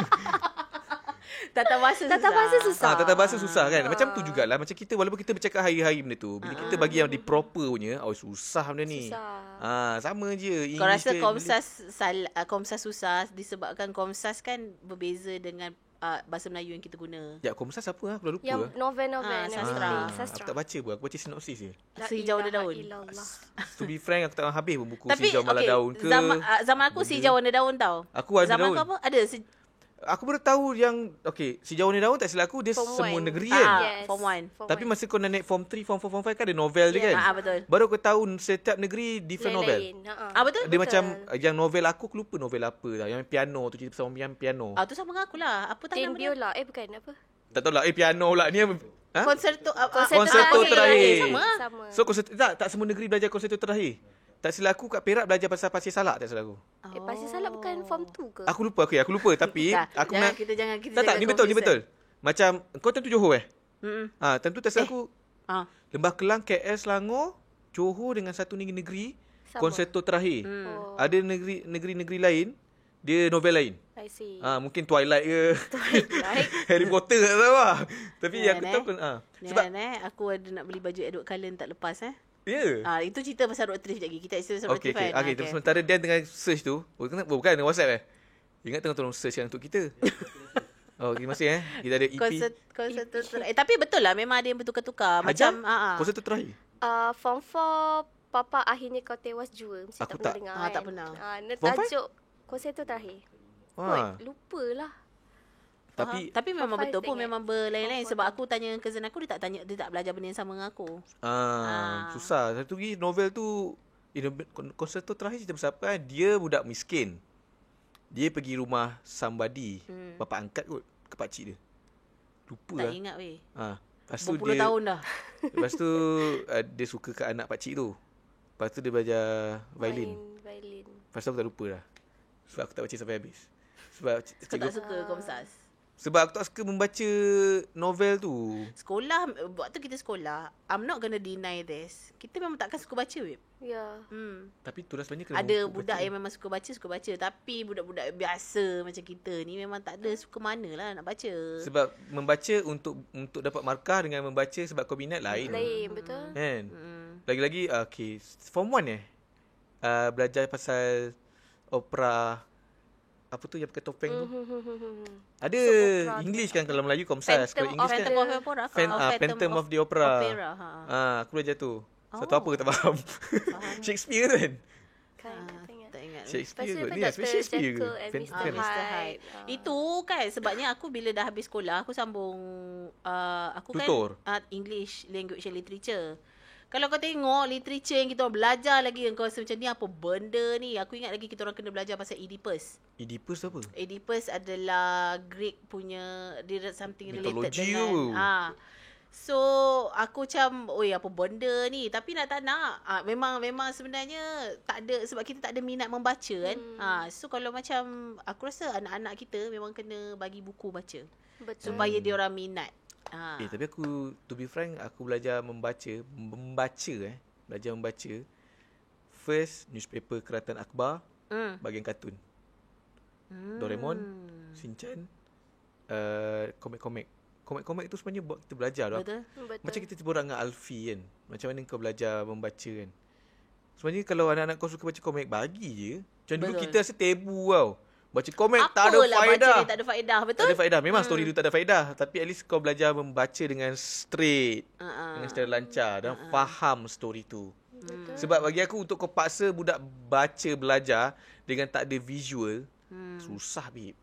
Speaker 1: Tata bahasa susah.
Speaker 3: Tata bahasa susah.
Speaker 2: Tata bahasa susah kan. Macam tu jugalah. Macam kita walaupun kita bercakap hari-hari benda tu, bila kita bagi yang di proper punya, susah benda ni.
Speaker 3: Susah.
Speaker 2: Sama je.
Speaker 1: Kau rasa
Speaker 2: English
Speaker 1: Komsas susah disebabkan Komsas kan berbeza dengan bahasa Melayu yang kita guna.
Speaker 2: Ya, Komsas apa lah? Aku dah lupa
Speaker 3: Yang
Speaker 2: lah.
Speaker 3: novel-novel.
Speaker 1: sastra.
Speaker 2: Aku tak baca pun. Aku baca sinopsis je.
Speaker 1: Si Hijau Warna Daun.
Speaker 2: To be frank, aku tak habis pun buku
Speaker 1: Tapi
Speaker 2: Si Hijau Malah Daun ke.
Speaker 1: zaman aku Si Hijau Warna Daun tau.
Speaker 2: Aku Warna
Speaker 1: Zaman
Speaker 2: Daun.
Speaker 1: kau apa? Ada
Speaker 2: Aku baru tahu yang Si Hijau Warna Daun tak silap aku dia
Speaker 3: Form
Speaker 2: semua
Speaker 3: one.
Speaker 2: negeri kan.
Speaker 3: Yes.
Speaker 1: Form 1.
Speaker 2: Tapi masa kau nak naik form 3, form 4, form 5 kan ada novel dia kan.
Speaker 1: Betul.
Speaker 2: Baru aku tahu setiap negeri different novel.
Speaker 1: Betul.
Speaker 2: Dia macam yang novel aku lupa novel apa lah. Yang piano tu cerita pasal orang piano.
Speaker 1: Tu sama dengan aku lah. Apa tak nama dia?
Speaker 3: Biola. Bukan apa?
Speaker 2: Tak tahu lah piano pula ni.
Speaker 1: Konserto
Speaker 2: Konserto terakhir.
Speaker 1: Sama.
Speaker 2: So konserto tak semua negeri belajar konserto terakhir. Tak silap aku kat Perak belajar pasal Pasir Salak tak silap aku.
Speaker 3: Pasir Salak bukan form 2 ke?
Speaker 2: Aku lupa tapi aku nak
Speaker 1: Kita
Speaker 2: tak ni betul. Macam kau tentu Johor tentu tak silap aku. Lembah Kelang, KL, Selangor, Johor dengan satu negeri
Speaker 3: Sama.
Speaker 2: konserto terakhir. Ada negeri-negeri lain dia novel lain.
Speaker 3: I see.
Speaker 2: Mungkin Twilight ke. Harry Potter tak tahu lah. Tapi aku tahu kan
Speaker 1: sebab aku ada nak beli baju Edward Cullen tak lepas
Speaker 2: ya.
Speaker 1: Itu cerita pasal road trip lagi. Kita cerita pasal road trip kan.
Speaker 2: Okay. Sementara Dan tengah search tu, bukan WhatsApp Ingat tengah tolong search yang untuk kita. Terima kasih Kita ada EP.
Speaker 1: Konserto tapi betul lah memang ada yang bertukar-tukar. Macam
Speaker 2: konserto terakhir.
Speaker 3: Form 4 Papa akhirnya kau tewas jua. Mesti
Speaker 2: Aku
Speaker 3: tak
Speaker 2: tak.
Speaker 3: pernah dengar kan?
Speaker 1: Tak pernah.
Speaker 3: Tajuk konserto terakhir. Lupalah.
Speaker 2: Tapi
Speaker 1: memang
Speaker 3: Form
Speaker 1: betul
Speaker 3: five
Speaker 1: pun
Speaker 3: tengok.
Speaker 1: memang berlain-lain.
Speaker 3: Form
Speaker 1: Sebab aku tanya cousin aku, dia tak belajar benda yang sama dengan aku.
Speaker 2: Susah. Satu lagi novel tu konserto terakhir cerita pasal apa kan? Dia budak miskin. Dia pergi rumah somebody. Bapa angkat kot ke pakcik dia. Lupa
Speaker 1: Tak
Speaker 2: lah.
Speaker 1: ingat weh.
Speaker 2: Lepas tu
Speaker 1: Berpuluh tahun dah.
Speaker 2: Lepas tu dia suka ke anak pakcik tu. Lepas tu dia belajar violin.
Speaker 3: Violin.
Speaker 2: Lepas tu aku tak lupa lah. Sebab aku tak baca sampai habis. Sebab
Speaker 1: Kau tak suka Komsas?
Speaker 2: Sebab aku tak suka membaca novel tu.
Speaker 1: Sekolah, waktu kita sekolah, I'm not gonna deny this. Kita memang takkan suka baca, weh.
Speaker 3: Ya.
Speaker 2: Tapi tu dah sebenarnya kena
Speaker 1: Ada budak yang memang suka baca. Tapi budak-budak biasa macam kita ni memang tak ada suka mana lah nak baca.
Speaker 2: Sebab membaca untuk dapat markah dengan membaca sebab kau minat lain.
Speaker 3: Lain, betul.
Speaker 2: Kan? Lagi-lagi form 1 belajar pasal opera. Apa tu yang pakai topeng tu? Ada English kan kalau Melayu Komsas. Kalau English kan Phantom of the Opera. Aku belajar tu. Satu apa tak faham. Shakespeare kan?
Speaker 1: Tak ingat.
Speaker 2: Shakespeare
Speaker 3: Lepas tu
Speaker 2: kot. Ni
Speaker 3: Dr.
Speaker 2: Shakespeare ke?
Speaker 3: Jekyll and Mr.
Speaker 1: Mr. Hyde. Itu kan sebabnya aku bila dah habis sekolah aku sambung aku
Speaker 2: Tutor.
Speaker 1: kan English language and literature. Kalau kau tengok literature yang kita orang belajar lagi, kau rasa macam ni apa benda ni. Aku ingat lagi kita orang kena belajar pasal Oedipus.
Speaker 2: Oedipus apa?
Speaker 1: Oedipus adalah Greek punya, dia something related
Speaker 2: Mitologi
Speaker 1: dengan so aku macam apa benda ni, tapi nak tak nak memang sebenarnya tak ada, sebab kita tak ada minat membaca kan. So kalau macam aku rasa anak-anak kita memang kena bagi buku baca.
Speaker 3: Betul.
Speaker 1: Supaya dia orang minat.
Speaker 2: Tapi aku to be frank aku belajar membaca belajar membaca first newspaper Kerajaan Akbar bahagian kartun. Doraemon, Shinchan, komik-komik tu sebenarnya buat kita belajar lah.
Speaker 1: Betul.
Speaker 2: Macam kita terborak dengan Alfi kan. Macam mana kau belajar membaca kan. Sebenarnya kalau anak-anak kau suka baca komik, bagi je. Macam dulu kita rasa tabu tau. Baca komik tak ada faedah.
Speaker 1: Tak ada faedah, betul?
Speaker 2: Tak ada faedah. Memang story tu tak ada faedah. Tapi at least kau belajar membaca dengan straight. Dengan secara lancar. Dan faham story tu.
Speaker 3: Betul.
Speaker 2: Sebab bagi aku untuk kau paksa budak baca belajar dengan tak ada visual, susah babe.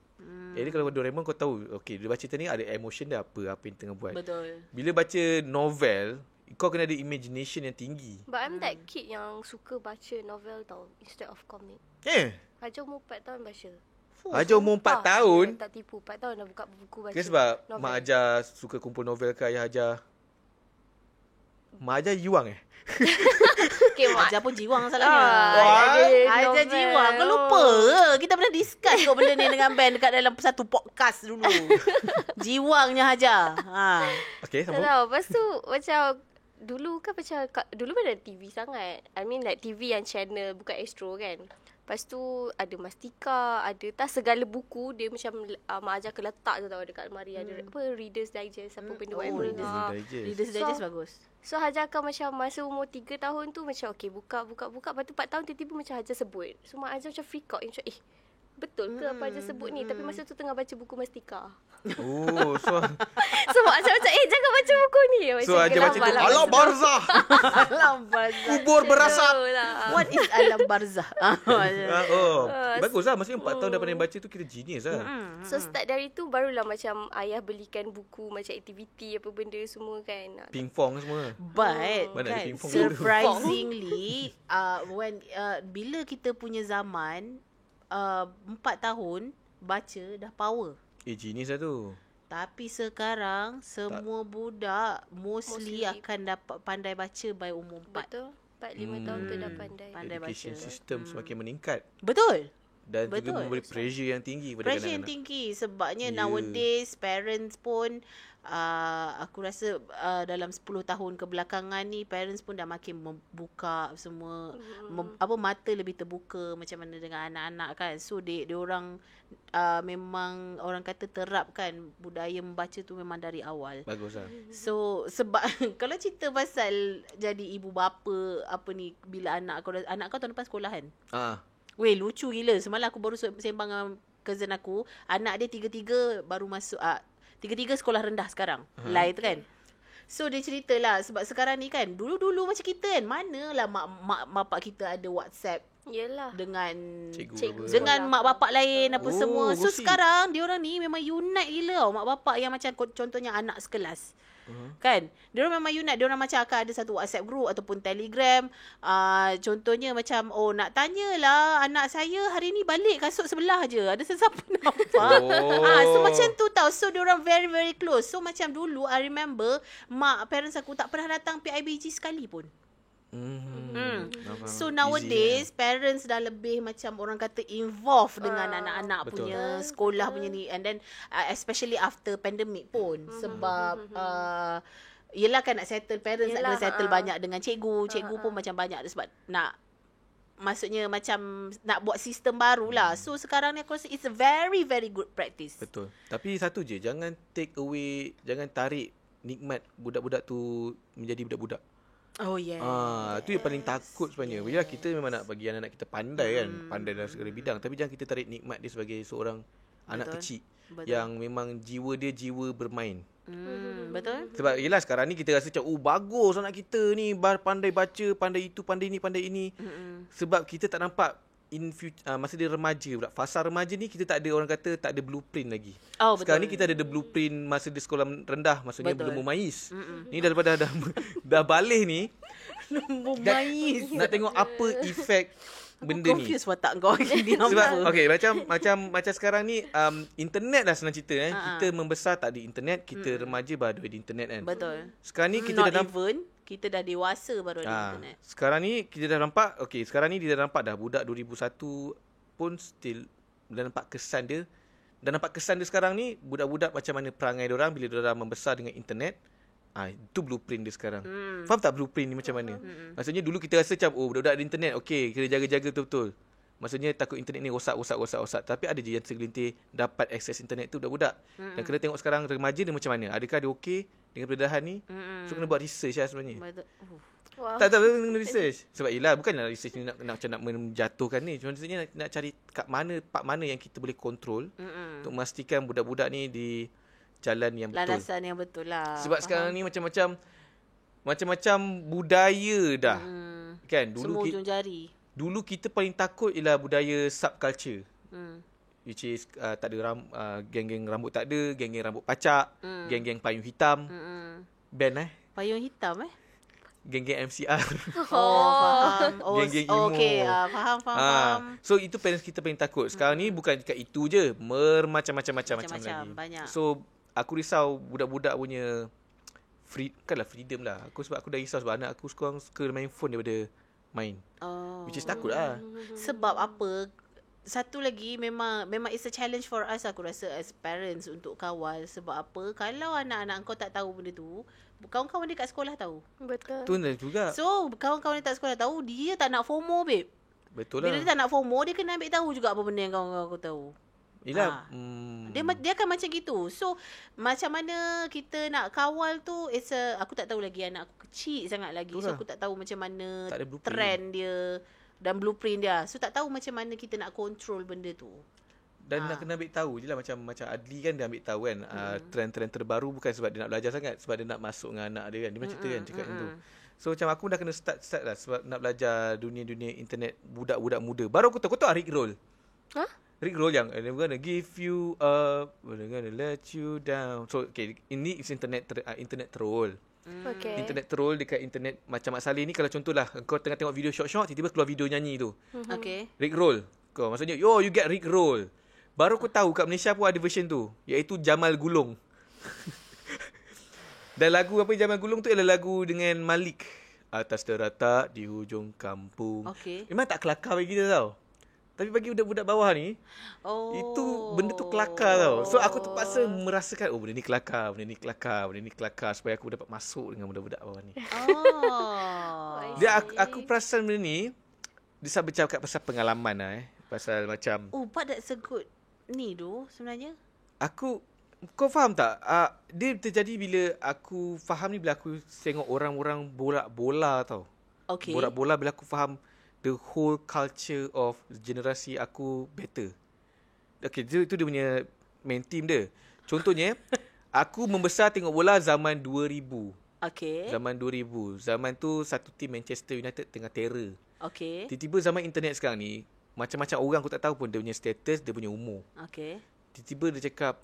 Speaker 2: Jadi kalau Doraemon kau tahu, okay, dia baca cerita ni ada emotion dia apa yang tengah buat.
Speaker 1: Betul.
Speaker 2: Bila baca novel, kau kena ada imagination yang tinggi.
Speaker 3: But I'm that kid yang suka baca novel tau instead of comic. Hajar umur 4 tahun baca.
Speaker 2: Hajar umur 4 tahun?
Speaker 3: Tak tipu, 4 tahun dah buka buku baca.
Speaker 2: Kan sebab
Speaker 3: novel.
Speaker 2: Mak Hajar suka kumpul novel ke ayah Hajar? Mak Hajar Iwang
Speaker 3: Okay, Mak.
Speaker 1: Hajar pun jiwang salahnya. Hajar
Speaker 3: novel.
Speaker 1: jiwang. Kau lupa ke? Kita pernah discuss kau benda ni dengan Ben dekat dalam satu podcast dulu. Jiwangnya Hajar.
Speaker 2: Okay,
Speaker 3: Tak
Speaker 2: sambung.
Speaker 3: tahu. Lepas tu macam dulu kan macam dulu mana ada TV sangat. I mean like TV yang channel bukan Astro kan. Lepas tu ada Mastika, ada segala buku dia macam mak ajar ke letak je tau dekat almari ada Reader's Digest apa benda whatever.
Speaker 1: Reader's Digest bagus.
Speaker 3: So Hajar akan macam masa umur 3 tahun tu macam okay buka. Lepas tu 4 tahun tiba-tiba macam Hajar sebut. So mak Hajar macam freak out. Macam betul ke apa Hajar sebut ni? Tapi masa tu tengah baca buku Mastika.
Speaker 2: Oh, so
Speaker 3: mak Hajar macam jangan baca buku ni. Macam
Speaker 2: so Hajar baca tu Alam Barzah.
Speaker 1: Alam Barzah.
Speaker 2: Kubur berasap.
Speaker 1: What is Alam Barzah?
Speaker 2: Bagus lah. Maksudnya 4 tahun dah pandai baca tu kita genius lah.
Speaker 3: So start dari tu barulah macam ayah belikan buku macam aktiviti apa benda semua kan.
Speaker 2: Pingpong semua.
Speaker 1: But
Speaker 2: Mana ada
Speaker 1: kan,
Speaker 2: pingpong
Speaker 1: surprisingly when bila kita punya zaman 4 tahun baca dah power.
Speaker 2: Genius lah tu.
Speaker 1: Tapi sekarang semua budak mostly akan dapat pandai baca by umur 4.
Speaker 3: Betul. 4-5 tahun tu dah pandai.
Speaker 2: Education
Speaker 1: baca.
Speaker 2: system semakin meningkat.
Speaker 1: Betul.
Speaker 2: Dan juga memberi pressure yang tinggi kepada
Speaker 1: Pressure yang
Speaker 2: kanak-kanak.
Speaker 1: tinggi sebabnya nowadays parents pun aku rasa dalam 10 tahun kebelakangan ni parents pun dah makin membuka semua mata lebih terbuka macam mana dengan anak-anak kan. So dia orang memang orang kata terapkan budaya membaca tu memang dari awal.
Speaker 2: Bagus lah.
Speaker 1: So sebab kalau cerita pasal jadi ibu bapa apa ni bila anak kau tahun lepas sekolah kan? Weh lucu gila. Semalam aku baru sembang dengan cousin aku. Anak dia tiga-tiga baru masuk tiga-tiga sekolah rendah sekarang. Lai tu kan. So dia ceritalah sebab sekarang ni kan dulu-dulu macam kita kan manalah mak bapak kita ada WhatsApp.
Speaker 3: Yelah.
Speaker 1: Dengan
Speaker 2: cikgu
Speaker 1: dengan mak bapak lain apa semua. So
Speaker 2: gosip.
Speaker 1: sekarang dia orang ni memang unite gila tau. Mak bapak yang macam contohnya anak sekelas. Kan? Dia orang memang unite. Dia orang macam akan ada satu WhatsApp group ataupun Telegram. Contohnya macam nak tanyalah anak saya hari ni balik kasut sebelah je. Ada sesiapa nampak. So macam tu tau. So dia orang very very close. So macam dulu I remember parents aku tak pernah datang PIBG sekali pun. So nowadays parents dah lebih macam orang kata involved dengan anak-anak punya sekolah punya ni, and then especially after pandemic pun sebab yelah kan nak settle parents nak kena settle banyak dengan cikgu pun macam banyak sebab nak maksudnya macam nak buat sistem baru lah. So sekarang ni aku rasa it's a very very good practice.
Speaker 2: Betul. Tapi satu je, jangan take away, jangan tarik nikmat budak-budak tu menjadi budak-budak.
Speaker 1: Oh yeah.
Speaker 2: Tu yang paling takut sebenarnya. Bila kita memang nak bagi anak-anak kita pandai kan, pandai dalam segala bidang, tapi jangan kita tarik nikmat dia sebagai seorang anak kecil yang memang jiwa dia jiwa bermain.
Speaker 1: Betul.
Speaker 2: Sebab yelah sekarang ni kita rasa macam bagus anak kita ni pandai baca, pandai itu, pandai ni, pandai ini. Sebab kita tak nampak masa dia remaja pula. Fasa remaja ni kita tak ada, orang kata tak ada blueprint lagi. Sekarang ni kita ada blueprint masa dia sekolah rendah, maksudnya belum memais. Ni daripada dah balik ni memais. Nak tengok apa efek benda ni.
Speaker 1: Confused watak kau ni.
Speaker 2: Sebab macam sekarang ni internet lah senang cerita Kita membesar tak ada internet, kita remaja baru ada internet kan.
Speaker 1: Betul.
Speaker 2: Sekarang ni kita
Speaker 1: kita dah dewasa baru ada internet.
Speaker 2: Sekarang ni kita dah nampak, sekarang ni dia dah nampak dah budak 2001 pun still dah nampak kesan dia. Dah nampak kesan dia sekarang ni, budak-budak macam mana perangai dia orang bila dia orang membesar dengan internet. Itu blueprint dia sekarang. Faham tak blueprint ni macam mana? Maksudnya dulu kita rasa macam budak-budak ada internet, kena jaga-jaga betul-betul. Maksudnya takut internet ni rosak. Tapi ada je yang segelintir dapat akses internet tu budak-budak. Dan kena tengok sekarang remaja dia macam mana. Adakah dia okey dengan pendedahan ni? So kena buat research lah sebenarnya. Tak kena research. Sebab yelah bukanlah research ni nak menjatuhkan ni. Cuma maksudnya nak cari part mana yang kita boleh kontrol untuk memastikan budak-budak ni di jalan yang betul.
Speaker 1: Landasan yang betul lah.
Speaker 2: Sebab sekarang ni macam-macam budaya dah. Kan
Speaker 1: semua ujung jari.
Speaker 2: Dulu kita paling takut ialah budaya subculture. Which is tak ada geng-geng rambut tak ada, geng-geng rambut pacak, geng-geng payung hitam. Band
Speaker 1: payung hitam
Speaker 2: geng-geng MCR.
Speaker 1: Faham.
Speaker 2: Geng-geng emo.
Speaker 1: Faham.
Speaker 2: So itu parents kita paling takut. Sekarang ni bukan dekat itu je, macam-macam lagi.
Speaker 1: Banyak.
Speaker 2: So aku risau budak-budak punya freedom lah. Sebab aku dah risau sebab anak aku sekarang suka main phone daripada main. Which is takut lah.
Speaker 1: Sebab apa? Satu lagi memang it's a challenge for us aku rasa as parents untuk kawal. Sebab apa? Kalau anak-anak kau tak tahu benda tu, kawan-kawan dia kat sekolah tahu.
Speaker 3: Betul.
Speaker 2: Tu juga.
Speaker 1: So kawan-kawan dia tak sekolah tahu, dia tak nak FOMO babe.
Speaker 2: Betul
Speaker 1: Bila
Speaker 2: lah.
Speaker 1: dia tak nak FOMO, dia kena ambil tahu juga apa benda yang kawan-kawan aku tahu.
Speaker 2: Yelah.
Speaker 1: Dia akan macam gitu. So macam mana kita nak kawal tu, aku tak tahu lagi, anak aku kecil sangat lagi.
Speaker 2: Betul
Speaker 1: So
Speaker 2: lah.
Speaker 1: aku tak tahu macam mana
Speaker 2: Tak ada blueprint.
Speaker 1: trend dia dan blueprint dia. So tak tahu macam mana kita nak control benda tu.
Speaker 2: Dan nak kena ambil tahu je lah. Macam Adli kan dia ambil tahu kan. Trend-trend terbaru bukan sebab dia nak belajar sangat. Sebab dia nak masuk dengan anak dia kan. Dia macam cerita kan cakap macam tu. So macam aku dah kena start lah. Sebab nak belajar dunia-dunia internet budak-budak muda. Baru aku tahu. Kau tahu Rick Roll? Rick Roll yang I'm gonna give you up, I'm gonna let you down. So okay, ini is internet troll.
Speaker 3: Okay.
Speaker 2: Internet troll dekat internet macam Mak Saleh ni, kalau contohlah kau tengah tengok video short-short, tiba-tiba keluar video nyanyi tu.
Speaker 1: Okay.
Speaker 2: Rick Roll. Kau maksudnya, you get Rick Roll. Baru aku tahu kat Malaysia pun ada version tu, iaitu Jamal Gulung. Dan lagu apa Jamal Gulung tu ialah lagu dengan Malik. Atas teratak di hujung kampung.
Speaker 1: Okay.
Speaker 2: Memang tak kelakar bagi kita tau. Tapi bagi budak-budak bawah ni, itu benda tu kelakar tau. So aku terpaksa merasakan, benda ni kelakar, benda ni kelakar, benda ni kelakar, supaya aku dapat masuk dengan budak-budak bawah ni. Dia aku perasan benda ni, dia sampai bercakap pasal pengalaman lah pasal macam
Speaker 1: But that's a good ni tu sebenarnya.
Speaker 2: Kau faham tak? Dia terjadi bila aku faham ni, bila aku tengok orang-orang bola tau.
Speaker 1: Okay.
Speaker 2: Bola bila aku faham the whole culture of generasi aku better. Okay, itu dia punya main team dia. Contohnya, aku membesar tengok bola zaman 2000.
Speaker 1: Okay.
Speaker 2: Zaman 2000. Zaman tu satu team Manchester United tengah terror.
Speaker 1: Okay.
Speaker 2: Tiba-tiba zaman internet sekarang ni, macam-macam orang aku tak tahu pun dia punya status, dia punya umur.
Speaker 1: Okay.
Speaker 2: Tiba-tiba dia cakap,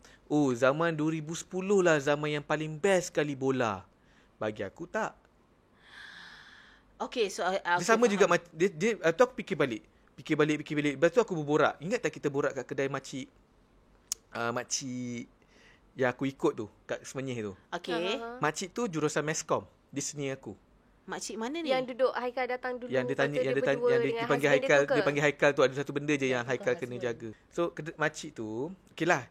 Speaker 2: zaman 2010 lah zaman yang paling best sekali bola. Bagi aku tak.
Speaker 1: Okay, so
Speaker 2: Dia sama juga dia tu aku fikir balik. Lepas tu aku berborak. Ingat tak kita borak kat kedai makcik yang aku ikut tu kat Semenyih tu.
Speaker 1: Okay.
Speaker 2: Makcik tu jurusan Meskom. Dia senior aku.
Speaker 1: Makcik mana ni?
Speaker 3: Yang duduk Haikal datang dulu.
Speaker 2: Yang dia tanya, yang dia panggil Haikal, dia panggil Haikal tu, ada satu benda je yang Haikal kena jaga. So makcik tu, okeylah.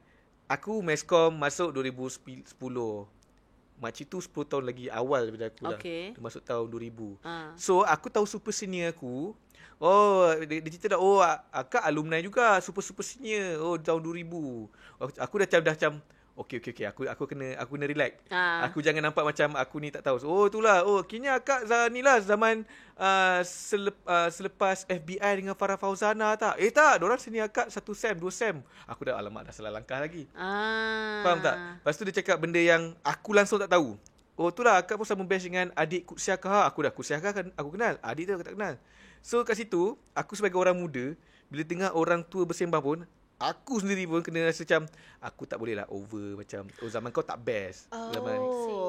Speaker 2: Aku Meskom masuk 2010. Makcik tu 10 tahun lagi awal daripada aku lah.
Speaker 1: Okay.
Speaker 2: Dia masuk tahun 2000. So aku tahu super senior aku. Dia cerita dah, akak alumni juga, super senior. Tahun 2000. Aku dah macam Okay. Aku kena relax. Aku jangan nampak macam aku ni tak tahu. Itulah. Kini akak ni lah zaman selepas FBI dengan Farah Fauzana tak? Tak, diorang sini akak 1 sem, 2 sem. Aku dah alamak, dah salah langkah lagi. Faham tak? Lepas tu dia cakap benda yang aku langsung tak tahu. Itulah akak pun sama batch dengan adik Kut Syakah. Aku dah Kut Syakah kan aku kenal. Adik tu aku tak kenal. So kat situ, aku sebagai orang muda, bila dengar orang tua bersembang pun, aku sendiri pun kena rasa macam aku tak boleh lah over macam zaman kau tak best. Zaman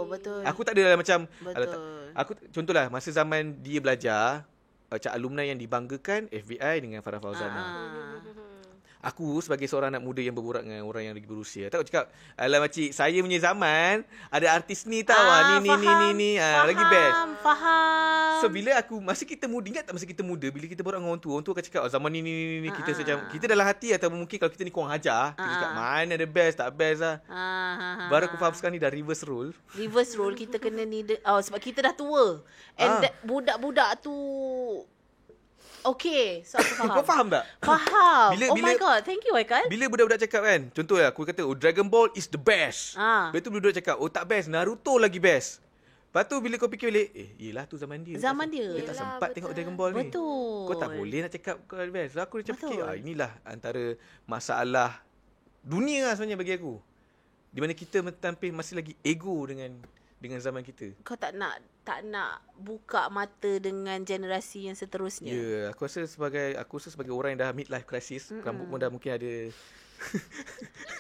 Speaker 1: Betul.
Speaker 2: aku tak ada lah macam
Speaker 1: Betul.
Speaker 2: aku contohlah masa zaman dia belajar macam alumni yang dibanggakan FBI dengan Farah Fauzana. Aku sebagai seorang anak muda yang berborak dengan orang yang lagi berusia, tak cakap, alah makcik, saya punya zaman ada artis ni tau, ni lagi best.
Speaker 1: Faham.
Speaker 2: So bila aku masa kita muda, ingat tak masa kita muda bila kita borak dengan orang tua akan cakap zaman ni kita macam kita dalam hati atau mungkin kalau kita ni kurang ajar, kita cakap mana ada best tak best lah. Baru aku faham sekarang ni dah reverse role.
Speaker 1: Reverse role kita kena ni sebab kita dah tua. And budak-budak tu okay, so aku faham.
Speaker 2: Kau faham tak?
Speaker 1: Faham. My God, thank you Haikal.
Speaker 2: Bila budak-budak cakap kan, contohnya aku kata Dragon Ball is the best. Lepas tu budak cakap tak best, Naruto lagi best. Lepas tu bila kau fikir balik, yelah tu zaman dia.
Speaker 1: Zaman dia.
Speaker 2: Dia tak sempat tengok Dragon Ball ni.
Speaker 1: Betul.
Speaker 2: Kau tak boleh nak cakap kau best. So aku macam fikir, inilah antara masalah dunia lah sebenarnya bagi aku. Di mana kita tampil masih lagi ego dengan zaman kita.
Speaker 1: Kau tak nak buka mata dengan generasi yang seterusnya.
Speaker 2: Ya, aku rasa sebagai orang yang dah midlife crisis, rambut pun dah mungkin ada.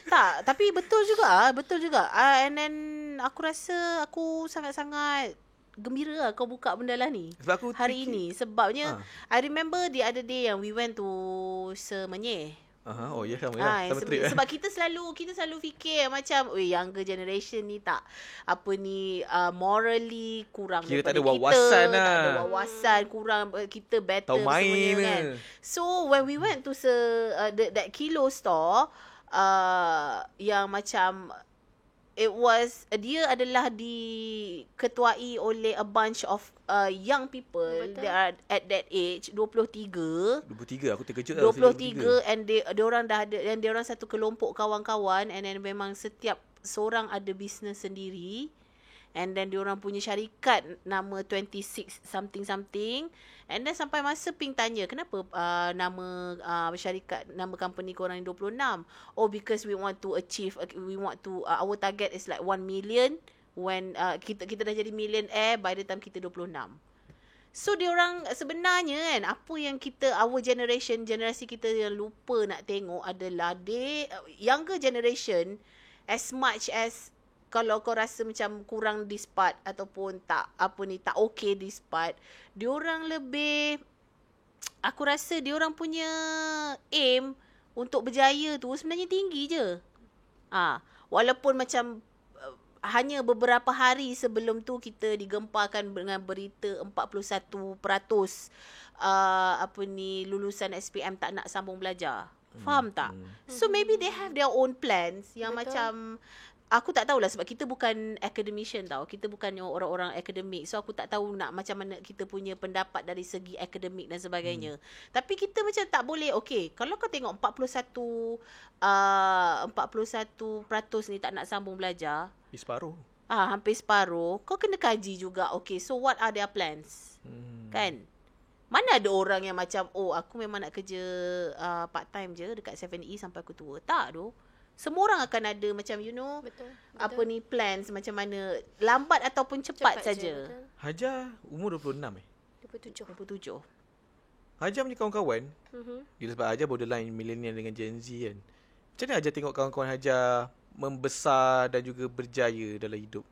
Speaker 1: Tak, tapi betul juga. And then aku rasa aku sangat-sangat gembira lah kau buka benda lah ni.
Speaker 2: Sebab aku
Speaker 1: hari ini. Sebabnya I remember the other day yang we went to Semenyih.
Speaker 2: Sama trip.
Speaker 1: Sebab kita selalu fikir macam younger generation ni tak morally kurang
Speaker 2: kira
Speaker 1: daripada
Speaker 2: tak ada wawasan
Speaker 1: kita,
Speaker 2: lah.
Speaker 1: tak ada wawasan, kurang kita better
Speaker 2: tahu main
Speaker 1: semuanya kan. So when we went to that kilo store yang macam dia adalah diketuai oleh a bunch of young people.
Speaker 3: Betul.
Speaker 1: They are at that age 23
Speaker 2: aku terkejut
Speaker 1: 23 and dia orang dah ada, dan dia orang satu kelompok kawan-kawan, and then memang setiap seorang ada bisnes sendiri. And then diorang punya syarikat nama 26 something. And then sampai masa Pink tanya, kenapa nama syarikat, nama company korang ni 26? Oh, because we want to achieve, our target is like 1 million when kita dah jadi millionaire by the time kita 26. So diorang sebenarnya kan, apa yang our generasi kita yang lupa nak tengok adalah younger generation, as much as kalau kau rasa macam kurang this part ataupun tak okay this part, diorang lebih, aku rasa diorang punya aim untuk berjaya tu sebenarnya tinggi je. Walaupun macam hanya beberapa hari sebelum tu kita digemparkan dengan berita 41% lulusan SPM tak nak sambung belajar. Faham tak? So maybe they have their own plans yang macam, aku tak tahulah sebab kita bukan academician tau. Kita bukannya orang-orang akademik. So aku tak tahu nak macam mana kita punya pendapat dari segi akademik dan sebagainya. Tapi kita macam tak boleh, okay, kalau kau tengok 41% ni tak nak sambung belajar,
Speaker 2: separuh.
Speaker 1: Hampir separuh. Kau kena kaji juga, okay, so what are their plans? Kan? Mana ada orang yang macam, oh aku memang nak kerja part time je dekat 7E sampai aku tua. Tak doh. Semua orang akan ada macam
Speaker 3: betul.
Speaker 1: Plans macam mana, lambat ataupun cepat saja.
Speaker 2: Hajar umur 26
Speaker 1: 27.
Speaker 2: Hajar punya kawan-kawan, dia sebab Hajar borderline millennial dengan Gen Z kan. Macam mana Hajar tengok kawan-kawan Hajar membesar dan juga berjaya dalam hidup?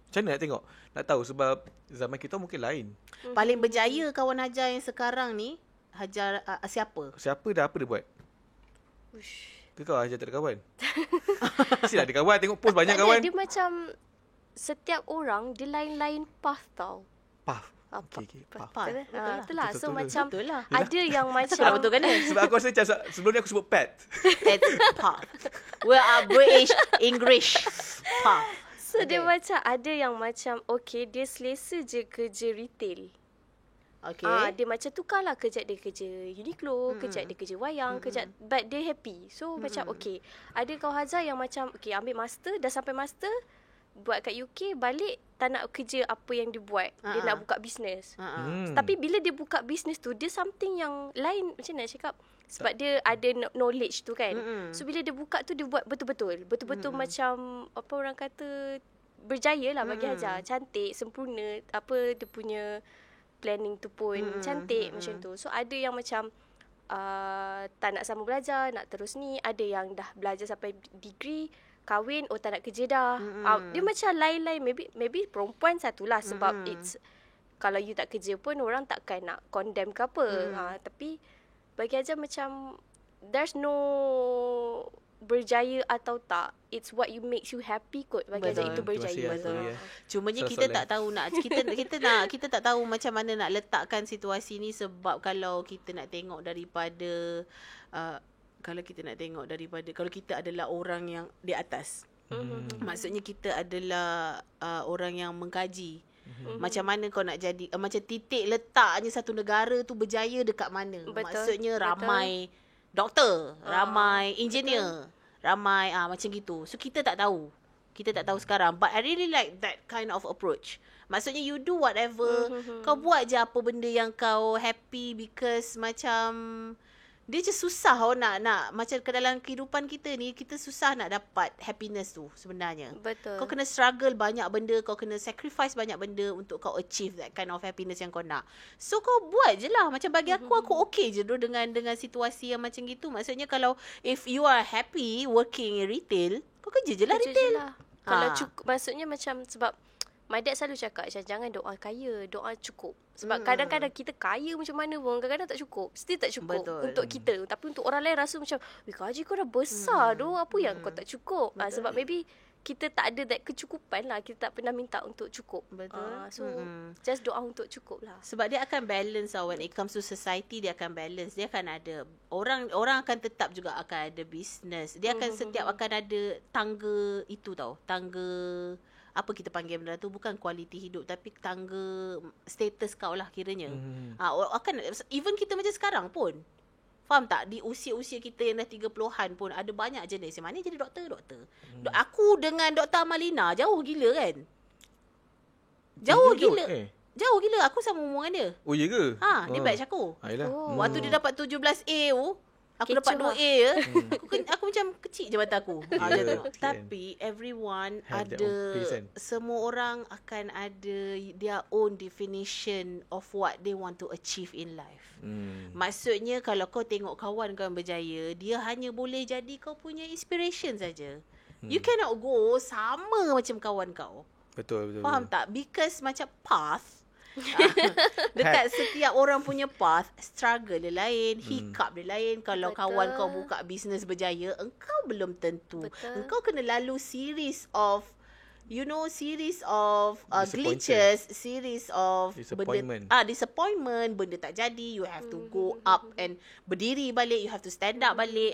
Speaker 2: Macam mana nak tengok? Nak tahu sebab zaman kita mungkin lain.
Speaker 1: Paling berjaya kawan Hajar yang sekarang ni, Hajar siapa?
Speaker 2: Siapa dah apa dia buat? Ke kau Hajar tak ada kawan? Mestilah ada kawan, tengok post banyak kawan.
Speaker 3: Dia macam setiap orang dia lain-lain path tau.
Speaker 2: Path.
Speaker 3: Okay,
Speaker 1: path.
Speaker 3: Itulah. So
Speaker 2: Betul.
Speaker 3: macam
Speaker 1: Betul lah.
Speaker 3: ada yang macam
Speaker 1: betul kan?
Speaker 2: Sebab aku rasa macam sebelum ni aku sebut pet.
Speaker 1: It's path. We are British English. Path.
Speaker 3: So dia macam ada yang macam okay, dia selesa je kerja retail.
Speaker 1: Okay.
Speaker 3: Dia macam tukarlah, kejap dia kerja Uniqlo, kejap dia kerja wayang, kejap, but they happy. So macam okay. Ada kawan Hajar yang macam okay, ambil master, dah sampai master, buat kat UK, balik tak nak kerja apa yang dia buat. Dia nak buka bisnes. Tapi bila dia buka bisnes tu, dia something yang lain, macam nak cakap, sebab dia ada knowledge tu kan. So bila dia buka tu, dia buat betul-betul. Betul-betul macam apa orang kata, berjaya lah bagi Hajar. Cantik, sempurna, apa dia punya planning tu pun cantik macam tu. So ada yang macam tak nak sambung belajar, nak terus ni. Ada yang dah belajar sampai degree, kahwin, tak nak kerja dah. Dia macam lain-lain. Maybe perempuan satulah sebab it's, kalau you tak kerja pun orang takkan nak condemn ke apa. Tapi bagi Hajar macam there's no berjaya atau tak, it's what you makes you happy kot. Bagi Hajar itu berjaya.
Speaker 1: Cumanya kita tak tahu nak kita tak tahu macam mana nak letakkan situasi ni, sebab kalau kita nak tengok daripada kalau kita adalah orang yang di atas, maksudnya kita adalah orang yang mengkaji macam mana kau nak jadi, macam titik letaknya satu negara tu berjaya dekat mana. Maksudnya ramai doktor, ramai engineer, ramai macam gitu. So kita tak tahu sekarang. But I really like that kind of approach. Maksudnya you do whatever, kau buat je apa benda yang kau happy, because macam dia je susah nak macam ke dalam kehidupan kita ni, kita susah nak dapat happiness tu sebenarnya.
Speaker 3: Betul.
Speaker 1: Kau kena struggle banyak benda, kau kena sacrifice banyak benda untuk kau achieve that kind of happiness yang kau nak. So kau buat je lah. Macam bagi aku okay je tu dengan situasi yang macam gitu. Maksudnya kalau if you are happy working in retail, kau kerja je lah retail.
Speaker 3: Kalau cukup, maksudnya macam sebab my dad selalu cakap macam jangan doa kaya, doa cukup. Sebab kadang-kadang kita kaya macam mana pun, kadang-kadang tak cukup. Still tak cukup. Betul. Untuk kita. Tapi untuk orang lain rasa macam, gaji kau dah besar doh, apa yang kau tak cukup? Sebab maybe kita tak ada that kecukupan lah. Kita tak pernah minta untuk cukup.
Speaker 1: Betul.
Speaker 3: So just doa untuk cukup lah.
Speaker 1: Sebab dia akan balance when it comes to society, dia akan balance. Dia akan ada orang akan tetap juga akan ada business. Dia akan setiap akan ada tangga itu tau. Tangga apa kita panggil benda tu, bukan kualiti hidup tapi tangga status kau lah kiranya. Akan even kita macam sekarang pun. Faham tak? Di usia-usia kita yang dah 30-an pun ada banyak jenis. Yang mana jadi doktor. Aku dengan Dr. Amalina jauh gila kan? Jauh gila. Jauh gila. Aku sama umur dengan dia.
Speaker 2: Oh, ya ke?
Speaker 1: Dia batch aku. Waktu dia dapat 17A tu, aku dapat 2A je. Aku macam kecil je mata aku. Tapi everyone semua orang akan ada their own definition of what they want to achieve in life. Maksudnya kalau kau tengok kawan kau yang berjaya, dia hanya boleh jadi kau punya inspiration saja. You cannot go sama macam kawan kau.
Speaker 2: Betul.
Speaker 1: Faham tak? Because macam path dekat setiap orang punya path, struggle dia lain, hiccup dia lain. Kalau kawan kau buka bisnes berjaya, engkau belum tentu. Engkau kena lalu series of glitches, series of disappointment, benda tak jadi, you have to go up and berdiri balik, you have to stand up balik.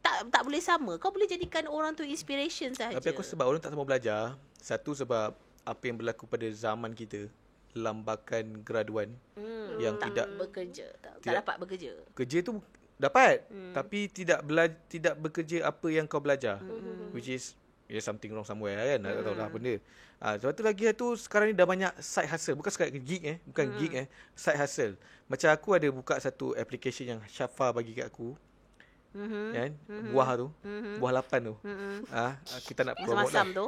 Speaker 1: Tak boleh sama. Kau boleh jadikan orang tu inspiration saja.
Speaker 2: Tapi aku sebab orang tak sama belajar. Satu sebab apa yang berlaku pada zaman kita, lambakan graduan yang tidak
Speaker 1: bekerja, tak dapat bekerja.
Speaker 2: Kerja tu dapat, tapi tidak bekerja apa yang kau belajar. Which is something wrong somewhere kan. Tak tahu lah benda. Sebab tu lagi tu sekarang ni dah banyak side hustle. Bukan sekadar gig side hustle. Macam aku ada buka satu application yang Syafa bagi kat aku. Kan? Buah tu. Buah 8 tu. Kita nak promote lah.
Speaker 1: Tu.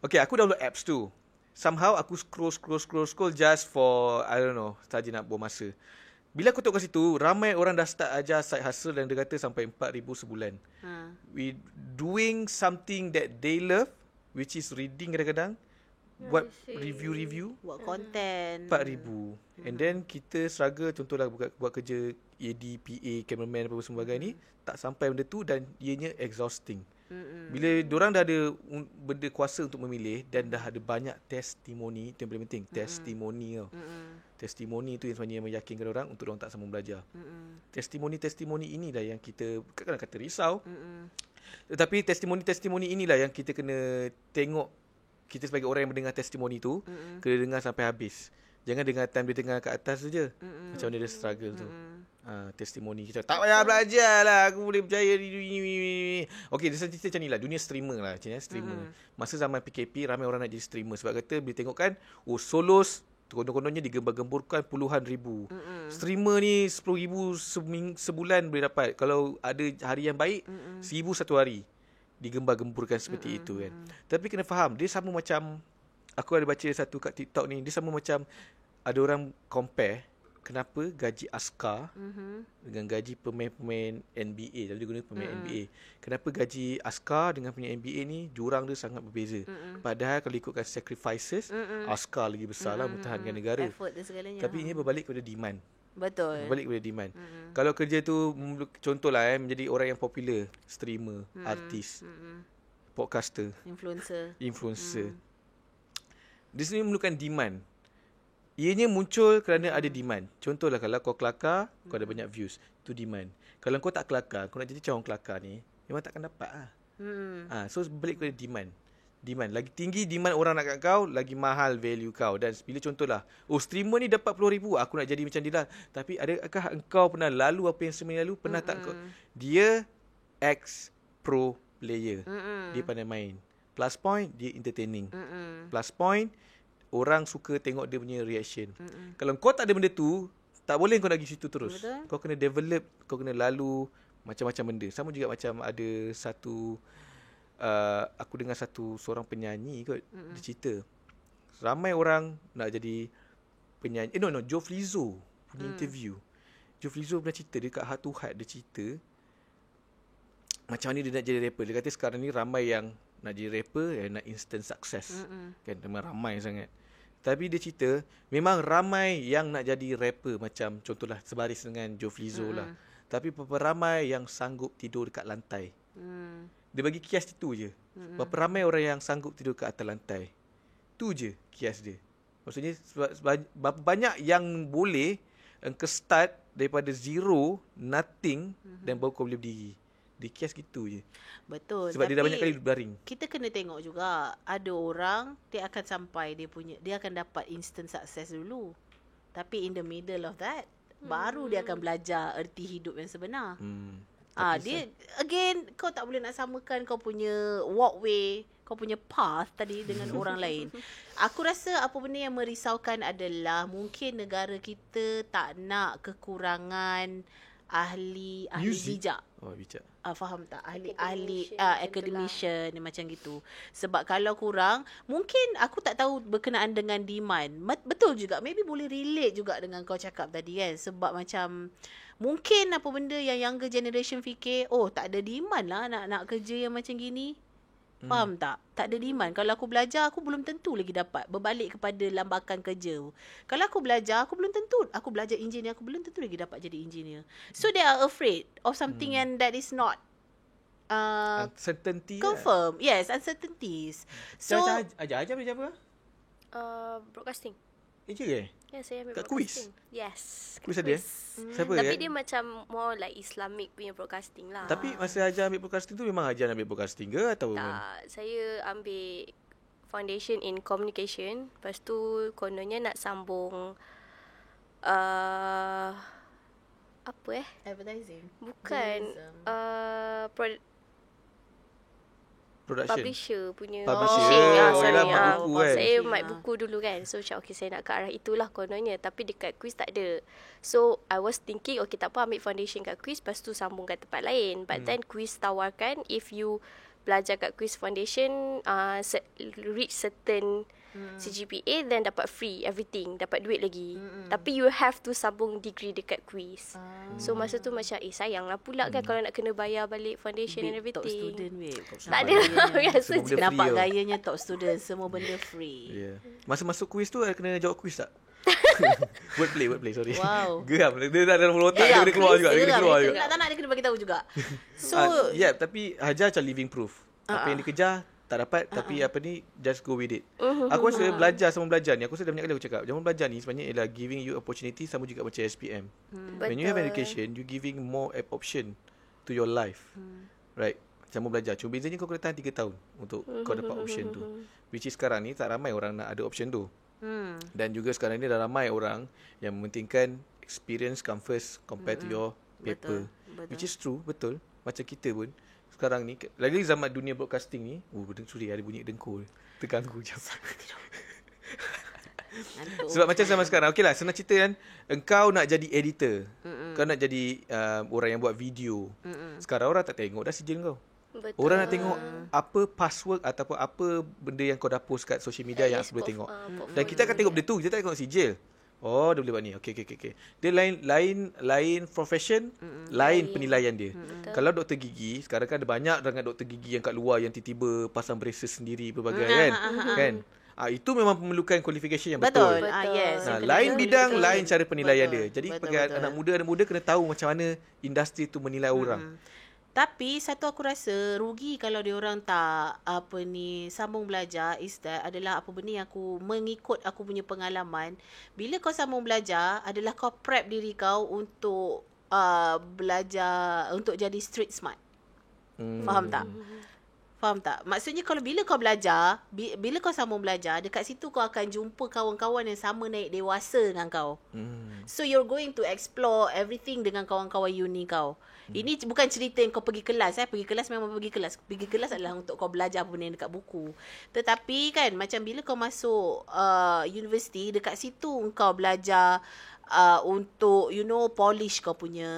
Speaker 2: Okay, aku download apps tu. Somehow aku scroll just for, I don't know, saja nak buang masa. Bila aku tengok kat situ, ramai orang dah start ajar side hustle dan dia kata sampai 4,000 sebulan. We doing something that they love, which is reading kadang-kadang. Buat review.
Speaker 1: Buat content.
Speaker 2: 4,000. And then kita struggle, contohlah buat kerja AD, PA, cameraman apa semua bagai ni, tak sampai benda tu dan ianya exhausting. Bila diorang dah ada benda kuasa untuk memilih dan dah ada banyak testimoni, itu yang paling penting. Testimoni tau. Testimoni tu yang sebenarnya meyakinkan orang untuk diorang tak sama belajar. Testimoni-testimoni inilah yang kita kadang-kadang kata risau. Tetapi testimoni-testimoni inilah yang kita kena tengok. Kita sebagai orang yang mendengar testimoni tu, kena dengar sampai habis. Jangan dengar time dia dengar kat atas tu je. Macam mana dia struggle tu. Testimoni kita tak payah belajar lah, aku boleh berjaya ni. Okay, dia cerita macam ni lah. Dunia streamer lah, streamer. Masa zaman PKP ramai orang nak jadi streamer. Sebab kata bila tengok kan, solos konon-kononnya digembar-gemburkan puluhan ribu. Streamer ni 10,000 sebulan boleh dapat. Kalau ada hari yang baik, 1,000 satu hari. Digembar-gemburkan seperti itu kan. Tapi kena faham, dia sama macam, aku ada baca satu kat TikTok ni, dia sama macam ada orang compare kenapa gaji askar dengan gaji pemain-pemain NBA. Jadi dia guna pemain NBA. Kenapa gaji askar dengan pemain NBA ni jurang dia sangat berbeza. Padahal kalau ikutkan sacrifices, askar lagi besar lah mempertahankan negara.
Speaker 1: Effort dia segalanya.
Speaker 2: Tapi ini berbalik kepada demand.
Speaker 1: Betul.
Speaker 2: Berbalik kepada demand. Kalau kerja tu contohlah menjadi orang yang popular, streamer, artis, podcaster, influencer. Di sini memerlukan demand. Ianya muncul kerana ada demand. Contohlah kalau kau kelakar, kau ada banyak views. Itu demand. Kalau kau tak kelakar, kau nak jadi macam orang kelakar ni, memang takkan dapat lah. So balik kepada demand. Lagi tinggi demand orang nak kat kau, lagi mahal value kau. Dan bila contohlah, streamer ni dapat 10,000, aku nak jadi macam dia lah. Tapi adakah engkau pernah lalu apa yang semasa lalu? Pernah tak kau? Dia ex-pro player. Dia pandai main. Plus point, dia entertaining. Plus point, orang suka tengok dia punya reaction. Kalau kau tak ada benda tu, tak boleh kau nak pergi situ terus. Betul. Kau kena develop, kau kena lalu macam-macam benda. Sama juga macam ada satu, aku dengar seorang penyanyi kot, dia cerita. Ramai orang nak jadi penyanyi. Joe Flizzo punya interview. Joe Flizzo pernah cerita, dia kat Heart to Heart, dia cerita macam mana dia nak jadi rapper. Dia kata sekarang ni ramai yang nak jadi rapper yang nak instant success. Kan memang ramai sangat. Tapi dia cerita memang ramai yang nak jadi rapper, macam contohlah sebaris dengan Joe Flizzo lah. Tapi berapa ramai yang sanggup tidur dekat lantai. Dia bagi kias itu je. Berapa ramai orang yang sanggup tidur ke atas lantai. Tu je kias dia. Maksudnya berapa banyak yang boleh engkau start daripada zero, nothing, dan baru kau boleh berdiri. Dia kias gitu je.
Speaker 1: Betul.
Speaker 2: Sebab dia dah banyak kali berbaring.
Speaker 1: Kita kena tengok juga, ada orang dia akan sampai dia akan dapat instant success dulu. Tapi in the middle of that, baru dia akan belajar erti hidup yang sebenar. Dia again, kau tak boleh nak samakan kau punya walkway, kau punya path tadi dengan orang lain. Aku rasa apa benda yang merisaukan adalah mungkin negara kita tak nak kekurangan ahli bijak.
Speaker 2: Bijak.
Speaker 1: Faham tak? Ahli academician macam gitu. Sebab kalau kurang, mungkin aku tak tahu berkenaan dengan demand. Betul juga. Maybe boleh relate juga dengan kau cakap tadi kan. Sebab macam mungkin apa benda yang younger generation fikir, tak ada demand lah nak kerja yang macam gini. Faham tak? Tak ada demand. Kalau aku belajar, aku belum tentu lagi dapat. Berbalik kepada lambakan kerja. Kalau aku belajar, aku belum tentu. Aku belajar engineer, aku belum tentu lagi dapat jadi engineer. So they are afraid of something and that is not
Speaker 2: uncertainty.
Speaker 1: Confirm. Yes, uncertainties. So
Speaker 2: ajar belajar apa?
Speaker 3: Broadcasting.
Speaker 2: Je
Speaker 3: Ya, saya ambil
Speaker 2: kat
Speaker 3: broadcasting.
Speaker 2: quiz?
Speaker 3: Yes.
Speaker 2: Quiz ada? Siapa?
Speaker 3: Tapi dia macam more like Islamic punya broadcasting lah.
Speaker 2: Tapi masa ajar ambil broadcasting tu memang ajar ambil broadcasting ke atau
Speaker 3: tak, saya ambil foundation in communication. Lepas tu kononnya nak sambung
Speaker 1: advertising.
Speaker 3: Bukan
Speaker 2: production.
Speaker 3: Publisher punya
Speaker 2: publishing.
Speaker 3: buku
Speaker 2: kan.
Speaker 3: Saya mic buku dulu kan. So macam saya nak ke arah itulah kononnya. Tapi dekat quiz tak ada. So I was thinking tak apa ambil foundation kat quiz, lepas tu sambung kat tempat lain. But then quiz tawarkan if you belajar kat quiz foundation reach certain CGPA, then dapat free everything, dapat duit lagi. Tapi you have to sambung degree dekat quiz. So masa tu macam sayang lah pula kan kalau nak kena bayar balik foundation and everything.
Speaker 1: Top student
Speaker 3: tak ada lah biasa je.
Speaker 1: Nampak gayanya top student, semua benda free.
Speaker 2: Masa masuk quiz tu kena jawab quiz tak? Wordplay, sorry.
Speaker 1: Wow.
Speaker 2: Geram. Dia dah dalam otak, dia kena keluar juga.
Speaker 1: Tak nak dia kena bagi tahu juga. So
Speaker 2: tapi Hajar macam living proof. Apa yang dikejar tak dapat, tapi just go with it. Aku rasa sama belajar ni, aku rasa dah banyak kali aku cakap, zaman belajar ni sebenarnya ialah giving you opportunity, sama juga macam SPM. When you have education, you giving more option to your life. Right? Zaman belajar. Cuma bezanya kau kena tahan 3 tahun untuk kau dapat option tu. Which is sekarang ni tak ramai orang nak ada option tu. Dan juga sekarang ni dah ramai orang yang mementingkan experience come first compared to your paper. Betul. Which is true, betul. Macam kita pun sekarang ni, lagi zaman dunia broadcasting ni, ada bunyi dengkur. Terganggu jap. Sebab macam zaman sekarang, okeylah, senang cerita kan, engkau nak jadi editor. Kau nak jadi orang yang buat video. Sekarang orang tak tengok dah sijil kau.
Speaker 3: Betul.
Speaker 2: Orang nak tengok apa password ataupun apa benda yang kau dah post kat social media yang aku boleh tengok. Dan kita akan tengok benda tu, kita tak tengok sijil. Dia boleh buat ni. Okey. Dia lain profession, lain penilaian dia. Kalau doktor gigi, sekarang kan ada banyak dengan doktor gigi yang kat luar yang tiba-tiba pasang braces sendiri pelbagai kan. Itu memang memerlukan qualification yang betul.
Speaker 1: Yes.
Speaker 2: Lain bidang, lain cara penilaian dia. Jadi bagi anak muda kena tahu macam mana industri tu menilai orang.
Speaker 1: Tapi satu aku rasa rugi kalau dia orang tak sambung belajar adalah apa benda yang aku mengikut aku punya pengalaman. Bila kau sambung belajar adalah kau prep diri kau untuk belajar untuk jadi street smart. Faham tak? Maksudnya bila kau belajar, bila kau sambung belajar, dekat situ kau akan jumpa kawan-kawan yang sama naik dewasa dengan kau. So you're going to explore everything dengan kawan-kawan uni kau. Ini bukan cerita yang kau pergi kelas. Pergi kelas memang pergi kelas. Pergi kelas adalah untuk kau belajar apa benda yang dekat buku. Tetapi kan, macam bila kau masuk universiti, dekat situ kau belajar untuk polish kau punya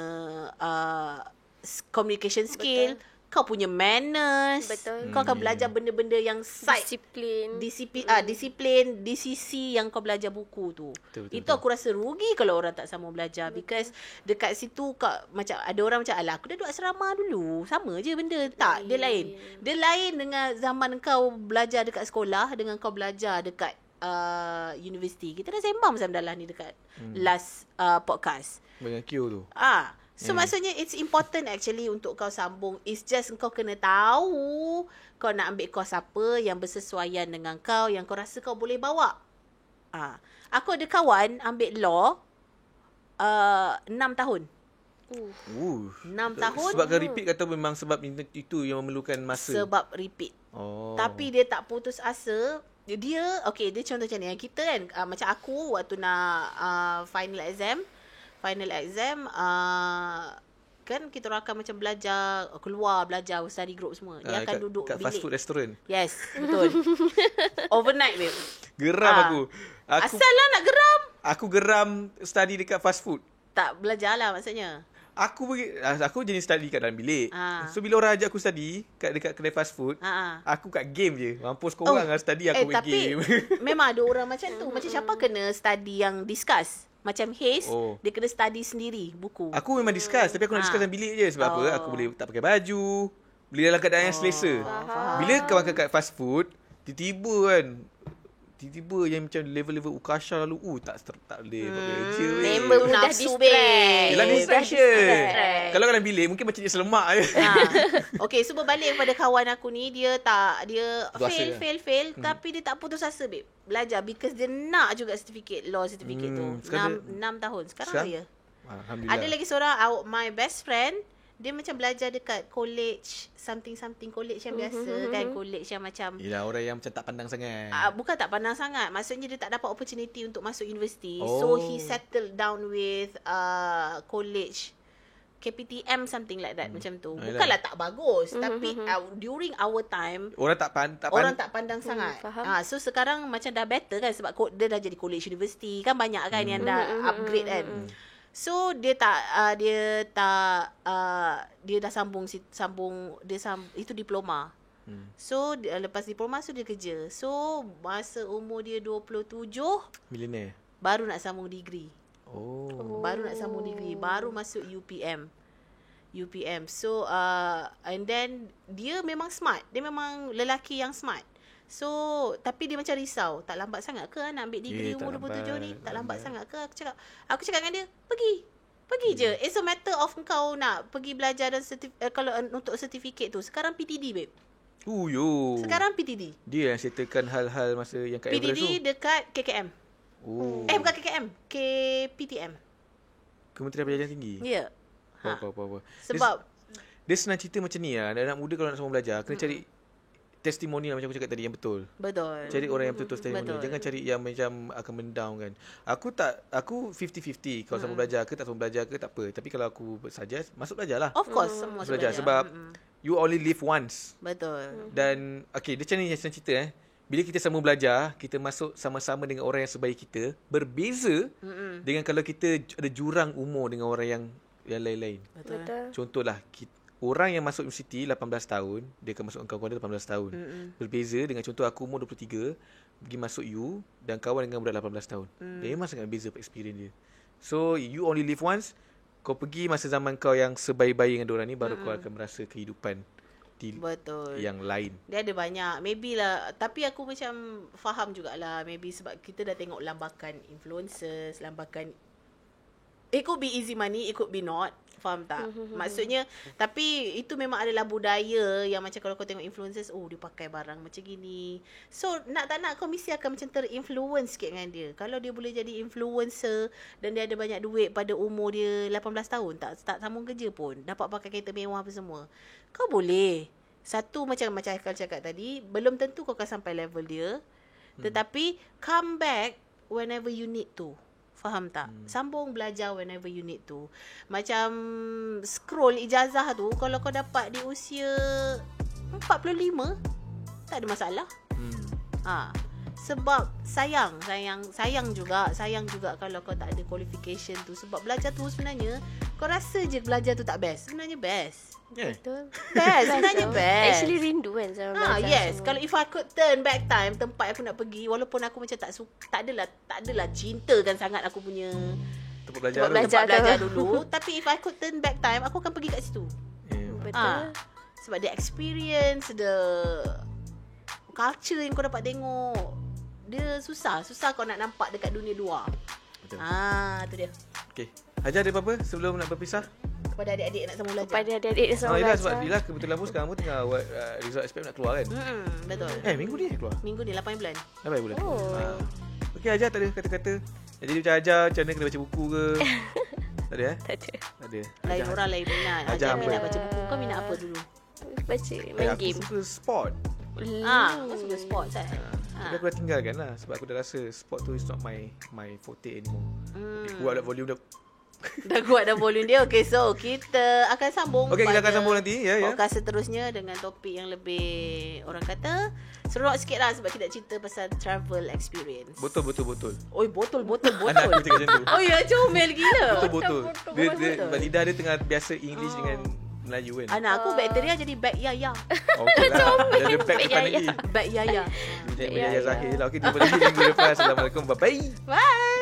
Speaker 1: communication skill. Betul. Kau punya manners.
Speaker 3: Betul.
Speaker 1: Kau akan belajar benda-benda yang disiplin di sisi yang kau belajar buku tu. Betul. Aku rasa rugi kalau orang tak sama belajar. Because dekat situ macam ada orang macam aku dah duduk asrama dulu. Sama je benda. Tak, dia lain. Dia lain dengan zaman kau belajar dekat sekolah dengan kau belajar dekat universiti. Kita dah sembang pasal dalam ni dekat last podcast.
Speaker 2: Dengan Q tu.
Speaker 1: So maksudnya it's important actually untuk kau sambung. It's just kau kena tahu kau nak ambil course apa yang bersesuaian dengan kau, yang kau rasa kau boleh bawa. Aku ada kawan ambil law 6 tahun. 6 tahun.
Speaker 2: Sebab kau repeat atau memang sebab itu yang memerlukan masa?
Speaker 1: Sebab repeat. Tapi dia tak putus asa. Dia contoh macam ni. Kita kan, macam aku waktu nak final exam, kan kita orang akan macam belajar, keluar belajar, study group semua. Dia akan duduk
Speaker 2: kat
Speaker 1: bilik.
Speaker 2: fast food restaurant.
Speaker 1: Yes, betul. Overnight, babe.
Speaker 2: Geram aku.
Speaker 1: Asal lah nak geram.
Speaker 2: Aku geram study dekat fast food.
Speaker 1: Tak belajar lah maksudnya.
Speaker 2: Aku jenis study kat dalam bilik. So bila orang ajak aku study dekat kedai fast food, aku kat game je. Mampus korang lah study, aku main game.
Speaker 1: Memang ada orang macam tu. Macam siapa kena study yang discuss. Macam Haze, dia kena study sendiri buku.
Speaker 2: Aku memang discuss, tapi aku nak discuss dalam bilik je. Sebab apa? Aku boleh tak pakai baju, boleh dalam keadaan yang selesa. Bila kawan kat fast food, tiba-tiba yang macam level Ukasha lalu, tak boleh buat kerja.
Speaker 1: Member nafsu, babe.
Speaker 2: Yelah, distraction. Kalau dalam bilik, mungkin macam dia selemak je.
Speaker 1: Okay, so berbalik kepada kawan aku ni, dia fail, tapi dia tak putus asa, babe. Belajar, because dia nak juga law certificate tu. 6 tahun. Sekarang ya.
Speaker 2: Alhamdulillah.
Speaker 1: Ada lagi seorang, my best friend, dia macam belajar dekat college, something college yang biasa kan, college yang macam,
Speaker 2: yelah, orang yang macam tak pandang sangat.
Speaker 1: Bukan tak pandang sangat, maksudnya dia tak dapat opportunity untuk masuk universiti. So he settled down with college, KPTM, something like that, macam tu. Bukanlah tak bagus, tapi during our time orang tak pandang sangat. So sekarang macam dah better kan, sebab dia dah jadi college university kan, banyak kan yang dah upgrade kan. So dia dah sambung itu diploma. So lepas diploma dia kerja. So masa umur dia 27,
Speaker 2: milioner,
Speaker 1: baru nak sambung degree. Baru masuk UPM. So and then dia memang smart. Dia memang lelaki yang smart. So tapi dia macam risau, tak lambat sangat ke nak ambil degree umur 27 ni? Tak lambat sangat ke? Aku cakap dengan dia, pergi je. It's a matter of kau nak pergi belajar dan kalau untuk sertifikat tu. Sekarang PTD, babe. Sekarang PTD.
Speaker 2: Dia yang settlekan hal-hal masa yang kat Everest tu.
Speaker 1: PTD dekat KKM. Bukan KKM, KPTM.
Speaker 2: Kementerian Pendidikan Tinggi.
Speaker 1: Ya.
Speaker 2: Apa.
Speaker 1: Sebab
Speaker 2: dia senang cerita macam ni lah. Anak muda kalau nak sambung belajar, kena cari testimoni lah, macam aku cakap tadi, yang betul. Cari orang yang betul testimoni. Jangan cari yang macam akan mendown kan. Aku 50-50. Kalau sambung belajar ke tak sambung belajar ke tak apa. Tapi kalau aku suggest, masuk belajar lah.
Speaker 1: Of course, semua belajar.
Speaker 2: Sebab you only live once.
Speaker 1: Betul.
Speaker 2: Dan dia macam ni yang senang cerita bila kita sambung belajar, kita masuk sama-sama dengan orang yang sebaik kita. Berbeza dengan kalau kita ada jurang umur dengan orang yang lain-lain.
Speaker 3: Betul.
Speaker 2: Contohlah, orang yang masuk universiti 18 tahun, dia akan masuk kawan-kawan dia 18 tahun. Berbeza dengan contoh aku umur 23, pergi masuk U dan kawan dengan budak 18 tahun. Dia memang sangat beza experience dia. So, you only live once. Kau pergi masa zaman kau yang sebaik-baik dengan diorang ni, baru kau akan merasa kehidupan yang lain.
Speaker 1: Dia ada banyak. Maybe lah. Tapi aku macam faham jugalah. Maybe sebab kita dah tengok lambakan influencers, lambakan, it could be easy money, it could be not. Faham tak? Maksudnya, tapi itu memang adalah budaya yang macam kalau kau tengok influencers, dia pakai barang macam gini. So, nak tak nak kau mesti akan macam terinfluence sikit dengan dia. Kalau dia boleh jadi influencer dan dia ada banyak duit pada umur dia 18 tahun, tak sambung kerja pun, dapat pakai kereta mewah apa semua, kau boleh. Satu, macam Haikal cakap tadi, belum tentu kau akan sampai level dia. Tetapi, come back whenever you need to. Faham tak? Sambung belajar whenever you need to. Macam scroll ijazah tu, kalau kau dapat di usia 45, tak ada masalah. Sebab sayang juga kalau kau tak ada qualification tu. Sebab belajar tu sebenarnya, kau rasa je belajar tu tak best. Sebenarnya best.
Speaker 3: Betul.
Speaker 1: Best, sebenarnya best.
Speaker 3: Actually rindu kan zaman belajar.
Speaker 1: Yes, semua. Kalau if I could turn back time, tempat aku nak pergi, walaupun aku macam tak adalah cintakan sangat aku punya tempat belajar dulu, tapi if I could turn back time, aku akan pergi kat situ.
Speaker 3: Betul.
Speaker 1: Sebab the experience, the culture yang kau dapat tengok, dia susah kau nak nampak dekat dunia luar.
Speaker 2: Betul.
Speaker 1: Tu dia.
Speaker 2: Okay. Hajar, ada apa-apa sebelum nak berpisah?
Speaker 1: Kepada adik-adik nak sama belajar.
Speaker 3: Kepada adik-adik yang sama
Speaker 2: Yelah,
Speaker 3: belajar.
Speaker 2: sebab Yelah kebetulan pun sekarang pun tengah buat result SPM nak keluar kan.
Speaker 1: Betul.
Speaker 2: Minggu ni keluar.
Speaker 1: Minggu ni 8 bulan.
Speaker 2: 8 bulan.
Speaker 3: Oh.
Speaker 2: Okey, Ajar tak ada kata-kata. Jadi macam Ajar macam mana kena baca buku ke? Tak ada
Speaker 3: Tak ada.
Speaker 2: Tak ada.
Speaker 1: Lain orang lain minat.
Speaker 2: Ajar
Speaker 1: Ajar minat
Speaker 2: apa?
Speaker 1: baca buku. Kau minat apa dulu?
Speaker 3: Baca, main
Speaker 2: Aku
Speaker 3: game.
Speaker 2: suka sport.
Speaker 1: Kau suka sports kan?
Speaker 2: Tapi aku dah tinggalkan lah. Sebab aku dah rasa sport tu is not my forte anymore. Kuat dah volume dah.
Speaker 1: Dah kuat dah volume dia. Okay, so kita akan sambung.
Speaker 2: Okey, kita akan
Speaker 1: pada
Speaker 2: sambung nanti. Ya.
Speaker 1: podcast seterusnya dengan topik yang lebih orang kata seronok sikit lah sebab kita cerita pasal travel experience.
Speaker 2: Betul.
Speaker 1: Oi, botol.
Speaker 2: Anak aku cakap macam tu.
Speaker 1: Oh ya, comel gila.
Speaker 2: Betul. Dia lidah dia tengah biasa English dengan Melayu kan.
Speaker 1: Anak aku bakteria jadi bak yaya.
Speaker 2: Okey lah. Dia ada back depan lagi.
Speaker 1: Bak yaya.
Speaker 2: Dia Zahir lah. Okey, jumpa lagi minggu depan. Assalamualaikum. Bye-bye.
Speaker 1: Bye.